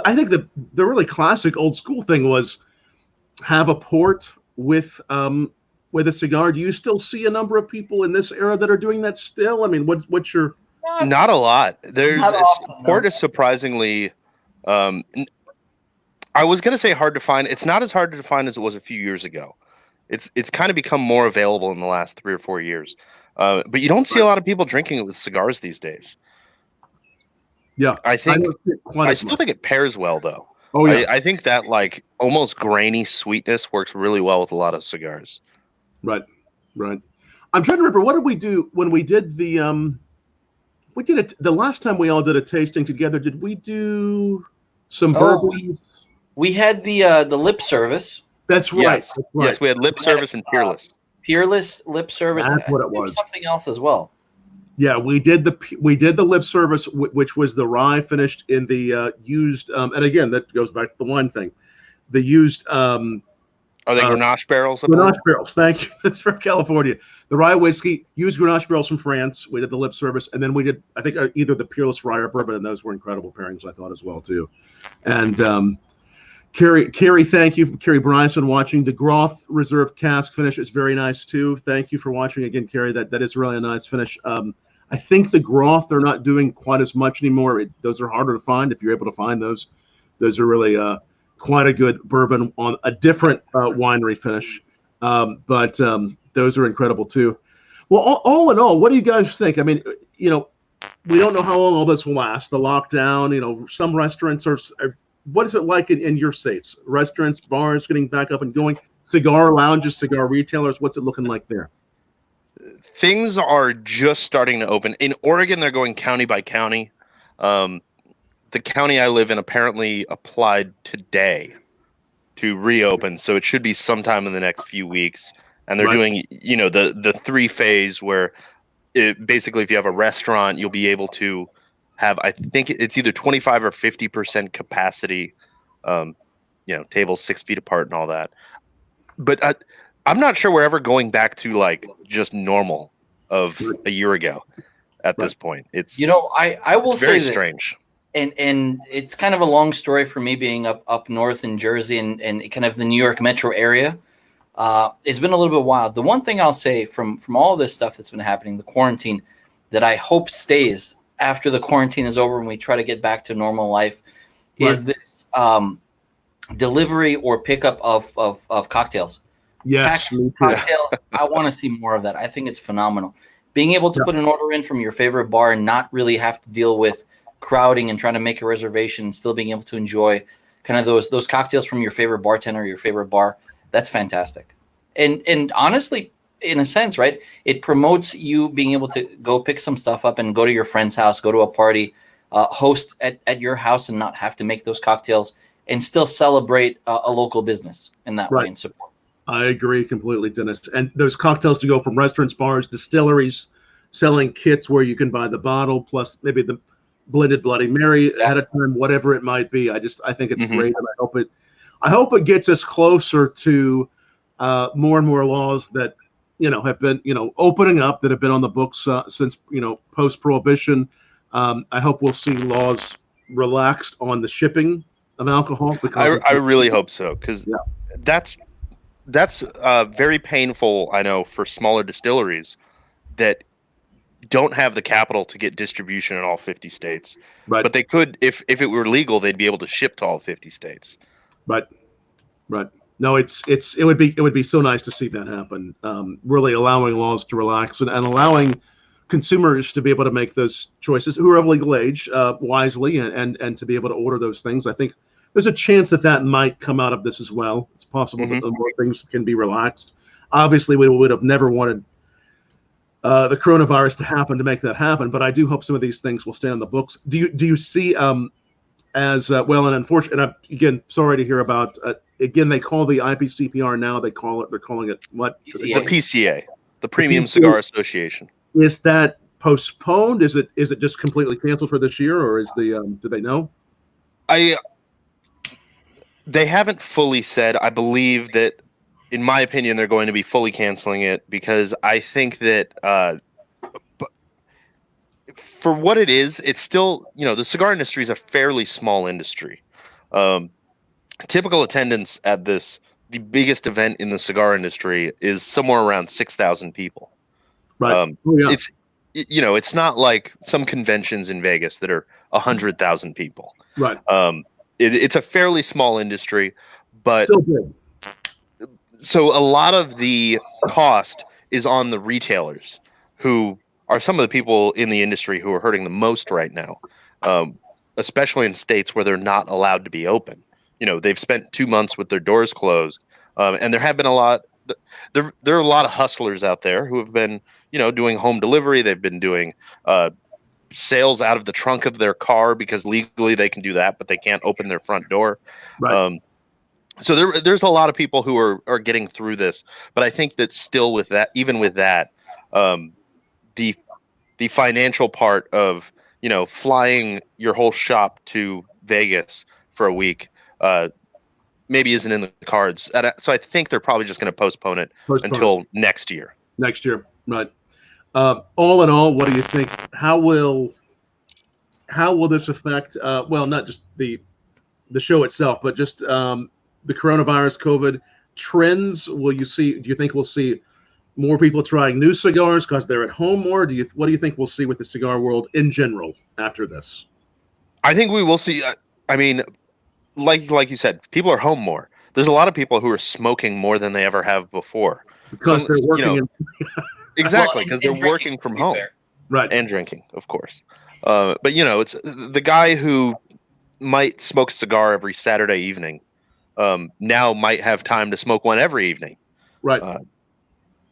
I think the really classic old school thing was have a port with a cigar. Do you still see a number of people in this era that are doing that still? I mean, what's your... Not a lot. Port is surprisingly, I was going to say hard to find. It's not as hard to find as it was a few years ago. It's kind of become more available in the last 3 or 4 years. But you don't see a lot of people drinking it with cigars these days. Yeah, I still think it pairs well, though. Oh yeah, I think that like almost grainy sweetness works really well with a lot of cigars. Right. I'm trying to remember, what did we do when we did the we did it the last time we all did a tasting together? Did we do some bourbon? We had the lip service. That's right. Yes, yes, we had lip service and peerless. Peerless lip service. That's what it was. Something else as well. Yeah, we did the lip service, which was the rye finished in the used, and again that goes back to the wine thing. The used. Are they Grenache barrels? Grenache barrels. Thank you. That's from California. The rye whiskey, used Grenache barrels from France. We did the lip service, and then we did, I think, either the peerless rye or bourbon, and those were incredible pairings, I thought, as well too. And Carrie, thank you. Carrie Bryson watching. The Groth Reserve cask finish is very nice too. Thank you for watching again, Carrie. That is really a nice finish. I think the Groth they're not doing quite as much anymore. Those are harder to find. If you're able to find those are really quite a good bourbon on a different winery finish. But those are incredible too. Well, all in all, what do you guys think? I mean, we don't know how long all this will last. The lockdown, some restaurants are. What is it like in your states? Restaurants, bars getting back up and going, cigar lounges, cigar retailers. What's it looking like there? Things are just starting to open. In Oregon, they're going county by county. The county I live in apparently applied today to reopen, so it should be sometime in the next few weeks. And they're doing, the 3-phase where basically if you have a restaurant, you'll be able to have, I think it's either 25 or 50% capacity, tables 6 feet apart and all that. But I'm not sure we're ever going back to like just normal of a year ago at this point. It's, I will say very this, strange. and it's kind of a long story for me being up north in Jersey and kind of the New York metro area. It's been a little bit wild. The one thing I'll say from all this stuff that's been happening, the quarantine, that I hope stays after the quarantine is over and we try to get back to normal life, is this delivery or pickup of cocktails. Yes, cocktails. I want to see more of that. I think it's phenomenal. Being able to put an order in from your favorite bar and not really have to deal with crowding and trying to make a reservation and still being able to enjoy kind of those cocktails from your favorite bartender or your favorite bar. That's fantastic. And honestly, in a sense, right, it promotes you being able to go pick some stuff up and go to your friend's house, go to a party, host at your house and not have to make those cocktails and still celebrate a local business in that way and support. I agree completely, Dennis. And those cocktails to go from restaurants, bars, distilleries, selling kits where you can buy the bottle plus maybe the blended Bloody Mary ahead of time, whatever it might be. I think it's great, and I hope it gets us closer to more and more laws that have been opening up, that have been on the books since post Prohibition. I hope we'll see laws relaxed on the shipping of alcohol. Because I really hope so, because that's very painful. I know for smaller distilleries that don't have the capital to get distribution in all 50 states, but they could, if it were legal, they'd be able to ship to all 50 states. Right. No, it would be so nice to see that happen. Really allowing laws to relax and allowing consumers to be able to make those choices who are of legal age wisely and to be able to order those things. I think there's a chance that might come out of this as well. It's possible that the more things can be relaxed. Obviously, we would have never wanted the coronavirus to happen to make that happen, but I do hope some of these things will stay on the books. Do you see as well? And unfortunately, and again, sorry to hear about. Again, they call the IPCPR now. They're calling it what? The PCA, the Premium Cigar Association. Is that postponed? Is it just completely canceled for this year, or is do they know? They haven't fully said. I believe that, in my opinion, they're going to be fully canceling it, because I think that for what it is, it's still, the cigar industry is a fairly small industry. Typical attendance at the biggest event in the cigar industry is somewhere around 6,000 people. Right. It's not like some conventions in Vegas that are 100,000 people. Right. It's a fairly small industry, but still good. So a lot of the cost is on the retailers, who are some of the people in the industry who are hurting the most right now, especially in states where they're not allowed to be open. They've spent 2 months with their doors closed, and there have been a lot. There are a lot of hustlers out there who have been, doing home delivery. They've been doing sales out of the trunk of their car, because legally they can do that, but they can't open their front door. Right. So there's a lot of people who are getting through this, but I think that still with that, even with that, the financial part of, flying your whole shop to Vegas for a week, maybe isn't in the cards. So I think they're probably just going to postpone it until next year. Next year. Right. All in all, what do you think? How will this affect, not just the show itself, but just, the coronavirus COVID trends? Do you think we'll see more people trying new cigars because they're at home more? What do you think we'll see with the cigar world in general after this? I think we will see. I mean, like you said, people are home more. There's a lot of people who are smoking more than they ever have before. Because they're working. Exactly, because they're working from home. Right. And drinking, of course. But, it's the guy who might smoke a cigar every Saturday evening now might have time to smoke one every evening. Right.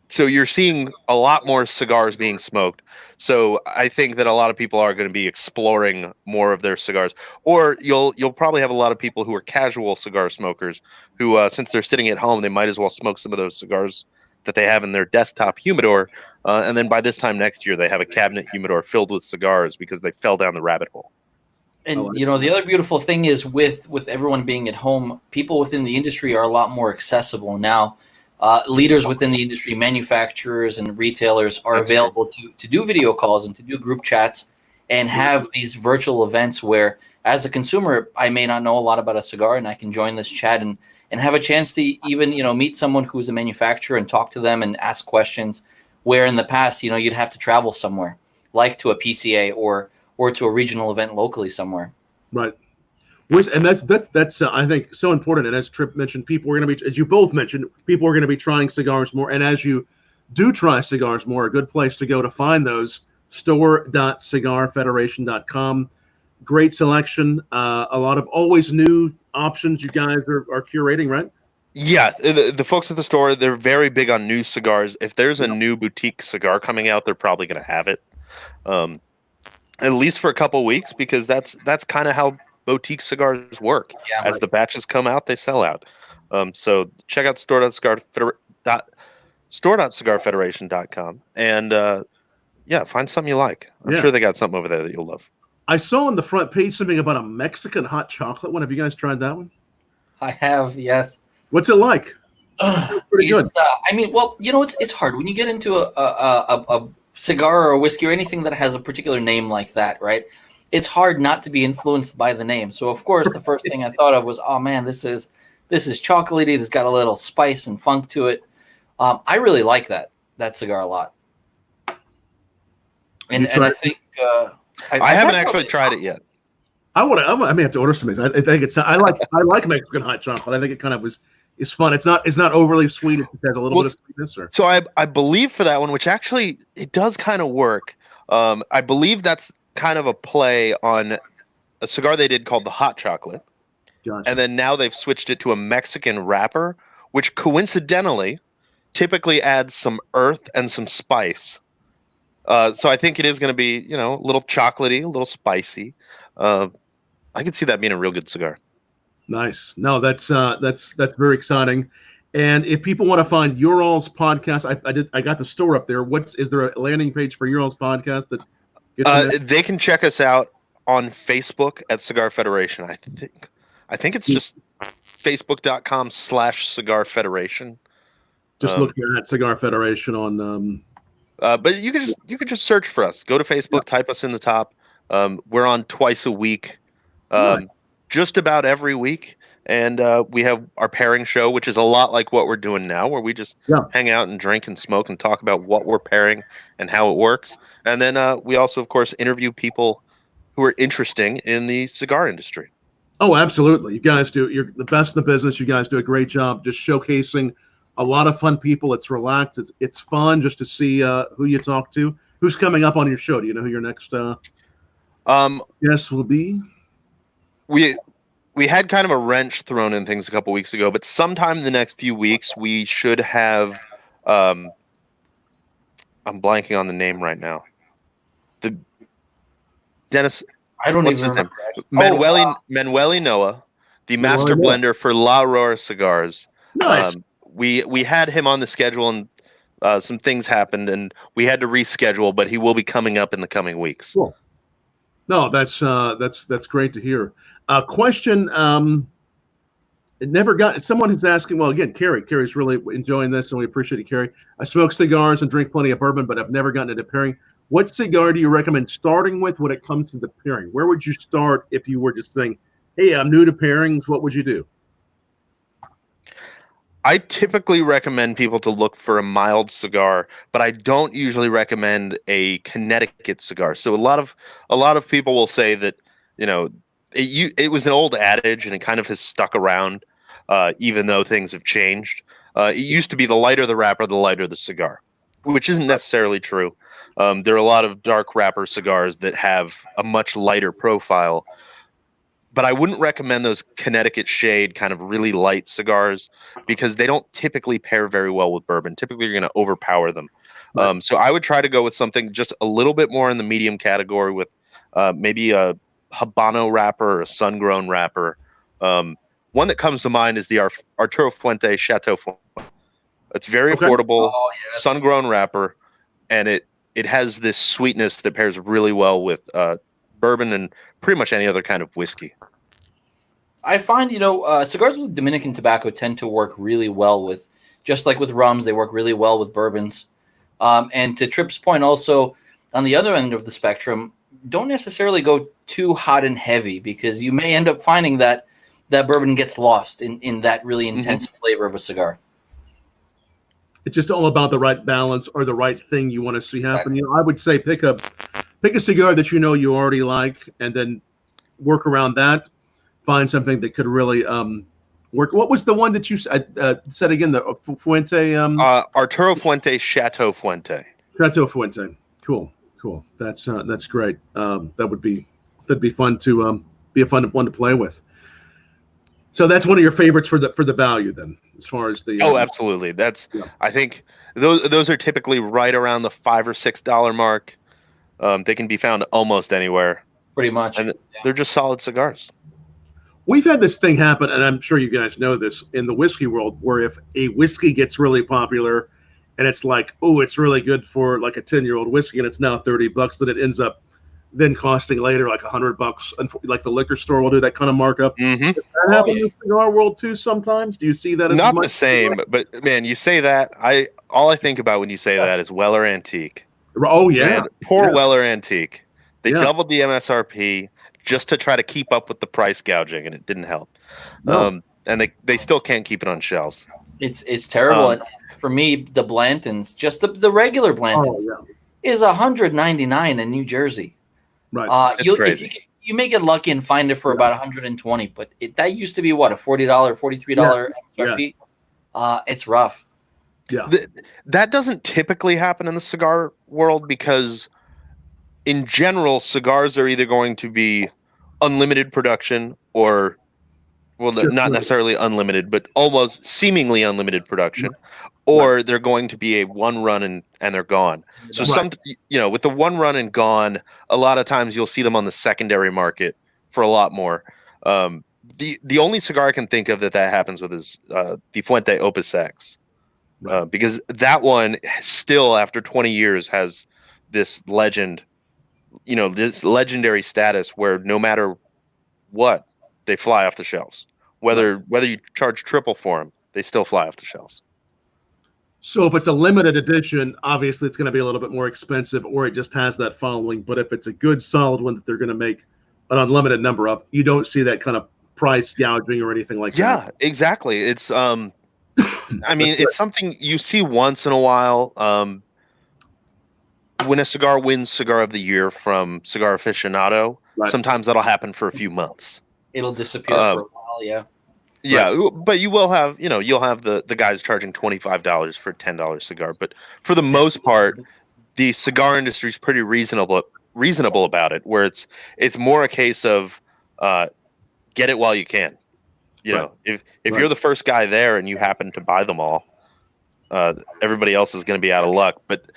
So you're seeing a lot more cigars being smoked. So I think that a lot of people are going to be exploring more of their cigars. Or you'll probably have a lot of people who are casual cigar smokers who, since they're sitting at home, they might as well smoke some of those cigars that they have in their desktop humidor, and then by this time next year they have a cabinet humidor filled with cigars because they fell down the rabbit hole. And the other beautiful thing is with everyone being at home, people within the industry are a lot more accessible now. Leaders within the industry, manufacturers and retailers are available to do video calls and to do group chats and have these virtual events where, as a consumer, I may not know a lot about a cigar and I can join this chat and have a chance to even, meet someone who's a manufacturer and talk to them and ask questions, where in the past, you'd have to travel somewhere, like to a PCA or to a regional event locally somewhere. Right. And that's I think so important. And as Tripp mentioned, people are going to be, as you both mentioned, people are going to be trying cigars more. And as you do try cigars more, a good place to go to find those, store.cigarfederation.com. Great selection. A lot of always new options you guys are curating, right? Yeah, the folks at the store, they're very big on new cigars. If there's a new boutique cigar coming out, they're probably going to have it, at least for a couple of weeks, because that's kind of how boutique cigars work. Yeah, as the batches come out, they sell out. So check out store.cigarfederation.com and find something you like. I'm sure they got something over there that you'll love. I saw on the front page something about a Mexican hot chocolate one. Have you guys tried that one? I have, yes. What's it like? Pretty good. It's hard when you get into a cigar or a whiskey or anything that has a particular name like that, right? It's hard not to be influenced by the name. So of course, the first thing I thought of was, oh man, this is chocolatey. It's got a little spice and funk to it. I really like that cigar a lot. And I think I haven't actually tried it yet. I may have to order some of these. I think I like Mexican hot chocolate. I think it kind of is fun. It's not overly sweet. It has a little bit of sweetness. So I believe for that one, which actually it does kind of work. I believe that's kind of a play on a cigar they did called the hot chocolate. Gotcha. And then now they've switched it to a Mexican wrapper, which coincidentally typically adds some earth and some spice. So I think it is going to be, a little chocolatey, a little spicy. I can see that being a real good cigar. Nice. No, that's very exciting. And if people want to find your all's podcast, I got the store up there. Is there a landing page for your all's podcast that they can check us out on Facebook at Cigar Federation. I think it's just facebook.com/Cigar Federation. Just look at Cigar Federation on. But you can just search for us. Go to Facebook, type us in the top. We're on twice a week, just about every week, and we have our pairing show, which is a lot like what we're doing now, where we just hang out and drink and smoke and talk about what we're pairing and how it works. And then we also, of course, interview people who are interesting in the cigar industry. Oh, absolutely! You guys you're the best in the business. You guys do a great job just showcasing a lot of fun people. It's relaxed. It's fun just to see who you talk to. Who's coming up on your show? Do you know who your next guest will be? We had kind of a wrench thrown in things a couple weeks ago, but sometime in the next few weeks we should have. I'm blanking on the name right now. The Denis. I don't even remember. Manueli Noah, the master blender for La Aurora Cigars. Nice. We had him on the schedule, and some things happened, and we had to reschedule. But he will be coming up in the coming weeks. Cool. No, that's great to hear. Question. It never got. Someone is asking. Well, again, Carrie's really enjoying this, and we appreciate it, Carrie. I smoke cigars and drink plenty of bourbon, but I've never gotten into pairing. What cigar do you recommend starting with when it comes to the pairing? Where would you start if you were just saying, "Hey, I'm new to pairings"? What would you do? I typically recommend people to look for a mild cigar, but I don't usually recommend a Connecticut cigar. So a lot of people will say that, it was an old adage and it kind of has stuck around, even though things have changed. It used to be the lighter the wrapper, the lighter the cigar, which isn't necessarily true. There are a lot of dark wrapper cigars that have a much lighter profile. But I wouldn't recommend those Connecticut shade kind of really light cigars because they don't typically pair very well with bourbon. Typically, you're going to overpower them. Right. So I would try to go with something just a little bit more in the medium category with maybe a Habano wrapper or a sun-grown wrapper. One that comes to mind is the Arturo Fuente Chateau. It's very Okay. affordable, Oh, yes. sun-grown wrapper, and it has this sweetness that pairs really well with bourbon and pretty much any other kind of whiskey. I find, cigars with Dominican tobacco tend to work really well with, just like with rums, they work really well with bourbons. And to Tripp's point, also on the other end of the spectrum, don't necessarily go too hot and heavy, because you may end up finding that bourbon gets lost in that really intense flavor of a cigar. It's just all about the right balance or the right thing you want to see happen. I would say pick a cigar that you already like, and then work around that. Find something that could really work. What was the one that you said again? The Fuente? Arturo Fuente, Chateau Fuente. Chateau Fuente. Cool. That's great. That'd be fun to be a fun one to play with. So that's one of your favorites for the value then, as far as the. Oh, absolutely. I think those are typically right around the $5 or $6 mark. They can be found almost anywhere. Pretty much. And they're just solid cigars. We've had this thing happen, and I'm sure you guys know this, in the whiskey world, where if a whiskey gets really popular and it's like, oh, it's really good for like a 10-year-old whiskey and it's now $30, then it ends up then costing later like $100. And like the liquor store will do that kind of markup. Mm-hmm. Does that happen in the cigar world too sometimes? Do you see that? Not the same, but man, you say that, all I think about when you say that is Weller Antique. Oh, yeah. Man, poor Weller Antique. They doubled the MSRP just to try to keep up with the price gouging, and it didn't help. No. And they still can't keep it on shelves. It's terrible. And for me, the Blantons, just the regular Blantons, is $199 in New Jersey. Right. Crazy. You may get lucky and find it for about $120, but that used to be what, a $40, $43 MSRP. It's rough. Yeah. That doesn't typically happen in the cigar world, because in general, cigars are either going to be unlimited production or, well, not necessarily unlimited, but almost seemingly unlimited production, or they're going to be a one run and they're gone. So with the one run and gone, a lot of times you'll see them on the secondary market for a lot more. The only cigar I can think of that happens with is the Fuente Opus X, because that one still, after 20 years, has this legend. This legendary status where no matter what, they fly off the shelves. Whether you charge triple for them, they still fly off the shelves. So if it's a limited edition, obviously it's going to be a little bit more expensive, or it just has that following. But if it's a good, solid one that they're going to make an unlimited number of, you don't see that kind of price gouging or anything like that. Yeah, exactly. It's it's something you see once in a while. When a cigar wins Cigar of the Year from Cigar Aficionado, sometimes that'll happen for a few months. It'll disappear for a while, Yeah, but you will have, you'll have the guys charging $25 for a $10 cigar. But for the most part, the cigar industry is pretty reasonable about it, where it's more a case of get it while you can. If you're the first guy there and you happen to buy them all, everybody else is going to be out of luck. But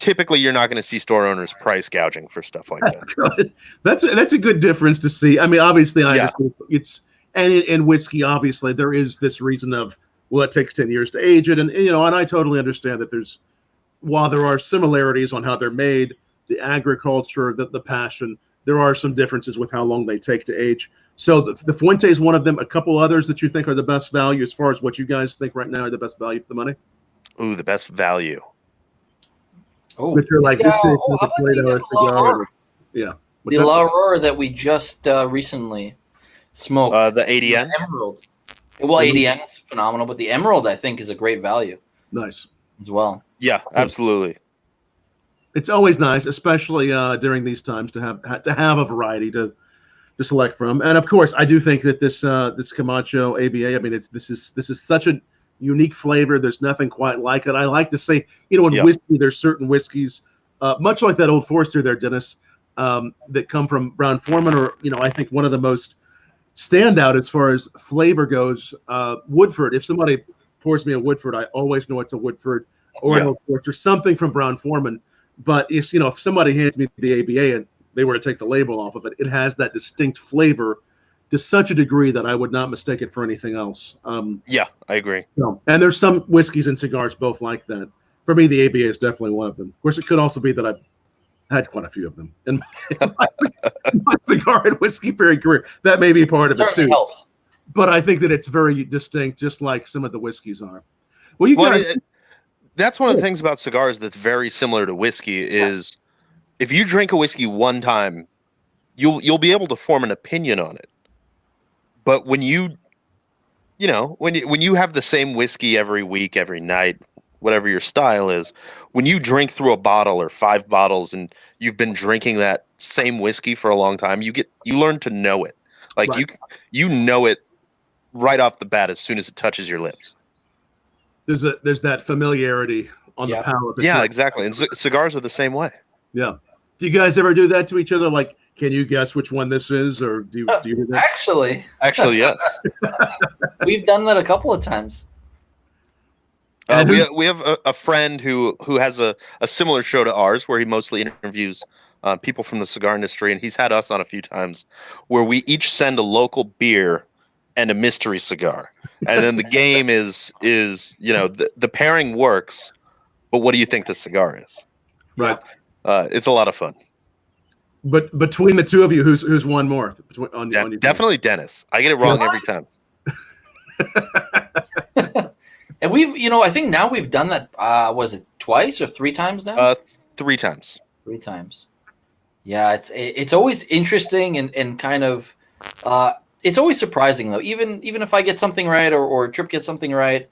typically, you're not going to see store owners price gouging for stuff like that. That's a good difference to see. I mean, obviously, I understand it's in whiskey. Obviously, there is this reason of, well, it takes 10 years to age it, and I totally understand that while there are similarities on how they're made, the agriculture, the passion, there are some differences with how long they take to age. So the Fuente is one of them. A couple others that you think are the best value, as far as what you guys think right now are the best value for the money. Ooh, the best value. Oh, the La Aurora that we just recently smoked. The ADN? The Emerald. Well, ADN is phenomenal, but the Emerald, I think, is a great value. Nice. As well. Yeah, absolutely. It's always nice, especially during these times, to have a variety to select from. And of course, I do think that this Camacho ABA, I mean, this is such a unique flavor. There's nothing quite like it. I like to say, in whiskey, there's certain whiskeys, much like that Old Forester there, Denis, that come from Brown-Forman, or I think one of the most standout as far as flavor goes, Woodford. If somebody pours me a Woodford, I always know it's a Woodford or an Old Forester, something from Brown-Forman. But if somebody hands me the ABA and they were to take the label off of it, it has that distinct flavor to such a degree that I would not mistake it for anything else. Yeah, I agree. And there's some whiskeys and cigars both like that. For me, the ABA is definitely one of them. Of course, it could also be that I've had quite a few of them in my cigar and whiskey pairing career. That may be part of it too. Helps. But I think that it's very distinct, just like some of the whiskeys are. Well, guys, that's one of the things about cigars that's very similar to whiskey is if you drink a whiskey one time, you'll be able to form an opinion on it. But when you have the same whiskey every week, every night, whatever your style is, when you drink through a bottle or 5 bottles and you've been drinking that same whiskey for a long time, you learn to know it. Like you know it right off the bat as soon as it touches your lips. There's that familiarity on the palate. Yeah, exactly. And cigars are the same way. Yeah. Do you guys ever do that to each other? Like, can you guess which one this is, or do you do that? Actually, yes. We've done that a couple of times. We have a friend who has a similar show to ours where he mostly interviews people from the cigar industry, and he's had us on a few times where we each send a local beer and a mystery cigar, and then the game is the pairing works, but what do you think the cigar is? Right. It's a lot of fun. But between the two of you, who's won more? Definitely Denis. I get it wrong every time. And I think now we've done that. Was it twice or 3 times now? 3 times. 3 times. Yeah, it's always interesting and kind of. It's always surprising though. Even if I get something right or Tripp gets something right,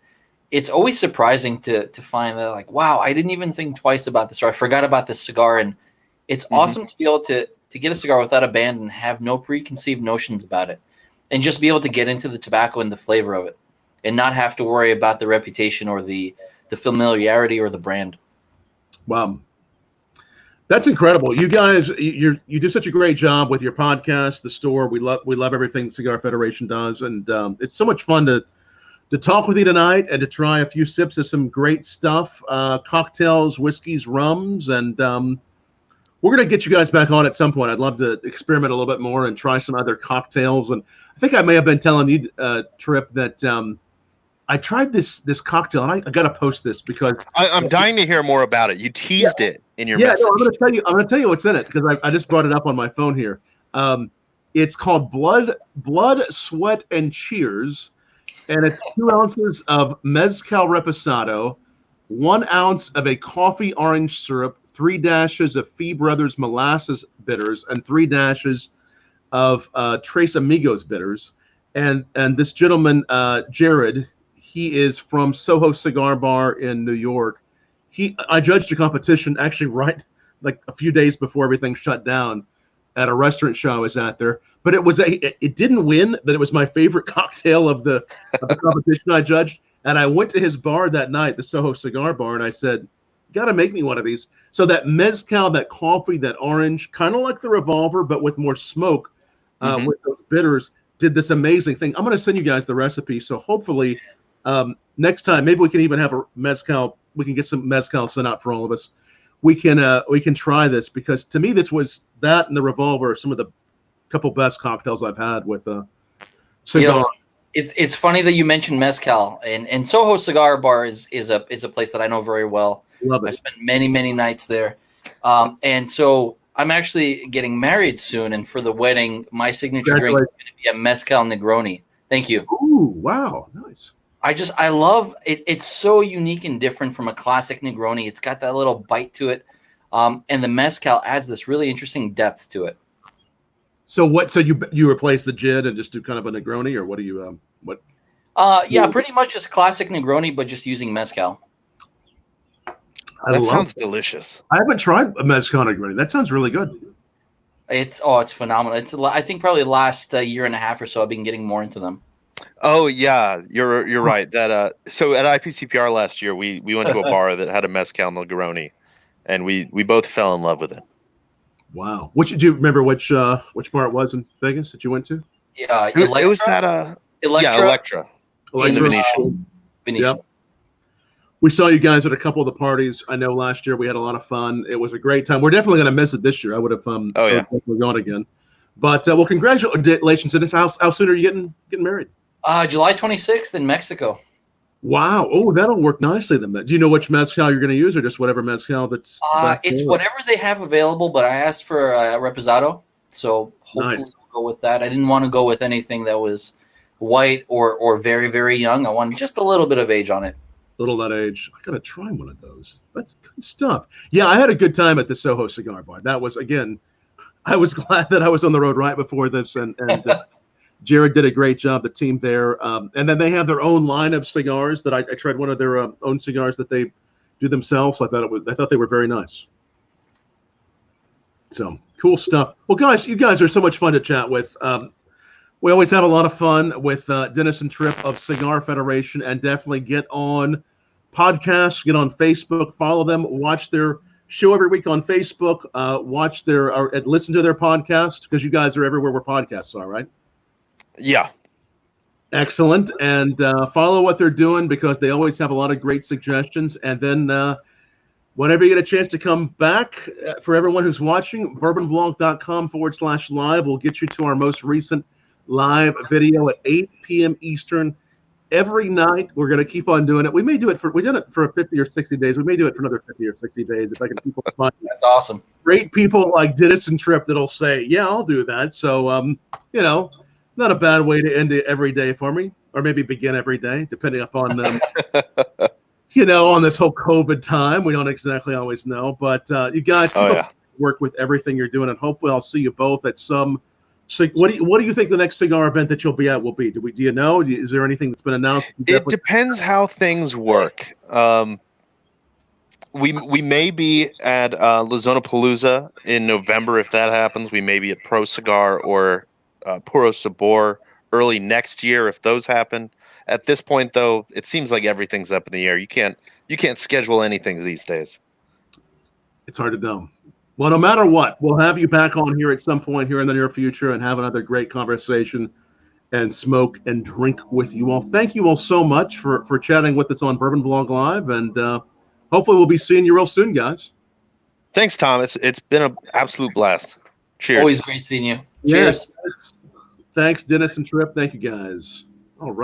it's always surprising to find that like, wow, I didn't even think twice about this, or I forgot about this cigar. And it's awesome to be able to get a cigar without a band and have no preconceived notions about it, and just be able to get into the tobacco and the flavor of it, and not have to worry about the reputation or the familiarity or the brand. Wow. That's incredible. You guys, you do such a great job with your podcast, the store. We love everything the Cigar Federation does, and it's so much fun to talk with you tonight and to try a few sips of some great stuff, cocktails, whiskeys, rums, and we're going to get you guys back on at some point. I'd love to experiment a little bit more and try some other cocktails. And I think I may have been telling you, Tripp, that I tried this cocktail, and I got to post this because I'm dying to hear more about it. You teased it in your message. No, I'm going to tell you what's in it because I just brought it up on my phone here. It's called Blood, Sweat, and Cheers, and it's 2 ounces of Mezcal Reposado, 1 ounce of a coffee orange syrup, 3 dashes of Fee Brothers molasses bitters, and 3 dashes of Tres Amigos bitters. And this gentleman, Jared, he is from Soho Cigar Bar in New York. I judged the competition actually right like a few days before everything shut down at a restaurant show I was at there. But it didn't win, but it was my favorite cocktail of the competition I judged. And I went to his bar that night, the Soho Cigar Bar, and I said, got to make me one of these. So that mezcal, that coffee, that orange, kind of like the Revolver, but with more smoke, with those bitters, did this amazing thing. I'm going to send you guys the recipe. So hopefully next time, maybe we can even have a mezcal. We can get some mezcal sent out for all of us. We can try this because to me, that and the Revolver are some of the couple best cocktails I've had with cigar. It's funny that you mentioned mezcal, and Soho Cigar Bar is a place that I know very well. Love it. I spent many nights there, and so I'm actually getting married soon, and for the wedding, my signature drink is going to be a mezcal Negroni. Thank you. Ooh, wow, nice. I love it. It's so unique and different from a classic Negroni. It's got that little bite to it, and the mezcal adds this really interesting depth to it. So what? So you replace the gin and just do kind of a Negroni, or what do you what? Yeah, pretty much just classic Negroni, but just using mezcal. That sounds delicious. I haven't tried a mezcal Negroni. That sounds really good. It's phenomenal. I think probably the last year and a half or so I've been getting more into them. Oh yeah, you're right. That so at IPCPR last year we went to a bar that had a mezcal Negroni, and we both fell in love with it. Wow. Do you remember which bar it was in Vegas that you went to? Yeah, it was that Electra in the Venetian. Yep. We saw you guys at a couple of the parties. I know last year we had a lot of fun. It was a great time. We're definitely going to miss it this year. I would have we're going again. But well, congratulations, Dennis. How soon are you getting married? July 26th in Mexico. Wow. Oh, that'll work nicely then. Do you know which mezcal you're going to use, or just whatever mezcal that's? It's whatever they have available, but I asked for a reposado, so hopefully we'll go with that. I didn't want to go with anything that was white or very, very young. I wanted just a little bit of age on it. Little that age. I got to try one of those. That's good stuff. Yeah, I had a good time at the Soho Cigar Bar. That was, again, I was glad that I was on the road right before this, and Jared did a great job, the team there. And then they have their own line of cigars that I tried one of their own cigars that they do themselves. So I thought they were very nice. So cool stuff. Well, guys, you guys are so much fun to chat with. We always have a lot of fun with Denis and Tripp of Cigar Federation, and definitely get on podcasts, get on Facebook, follow them, watch their show every week on Facebook, watch listen to their podcast, because you guys are everywhere where podcasts are, right? Yeah. Excellent. And follow what they're doing, because they always have a lot of great suggestions. And then whenever you get a chance to come back, for everyone who's watching, bourbonblog.com/live will get you to our most recent live video at 8 p.m. Eastern every night. We're going to keep on doing it. We may do it we've done it for 50 or 60 days. We may do it for another 50 or 60 days if I can keep on finding. That's awesome. Great people like Denis and Tripp that'll say, yeah, I'll do that. So, not a bad way to end it every day for me, or maybe begin every day, depending upon on this whole COVID time. We don't exactly always know, but you guys work with everything you're doing, and hopefully I'll see you both at some. What do you think the next cigar event that you'll be at will be? Do you know? Is there anything that's been announced? It depends how things work. We may be at Lizonapalooza in November if that happens. We may be at Pro Cigar or Puro Sabor early next year if those happen. At this point, though, it seems like everything's up in the air. You can't schedule anything these days. It's hard to know. Well, no matter what, we'll have you back on here at some point here in the near future and have another great conversation and smoke and drink with you all. Thank you all so much for chatting with us on Bourbon Blog Live, and hopefully we'll be seeing you real soon, guys. Thanks, Tom. It's been an absolute blast. Cheers. Always great seeing you. Cheers. Yes. Thanks, Denis and Tripp. Thank you, guys.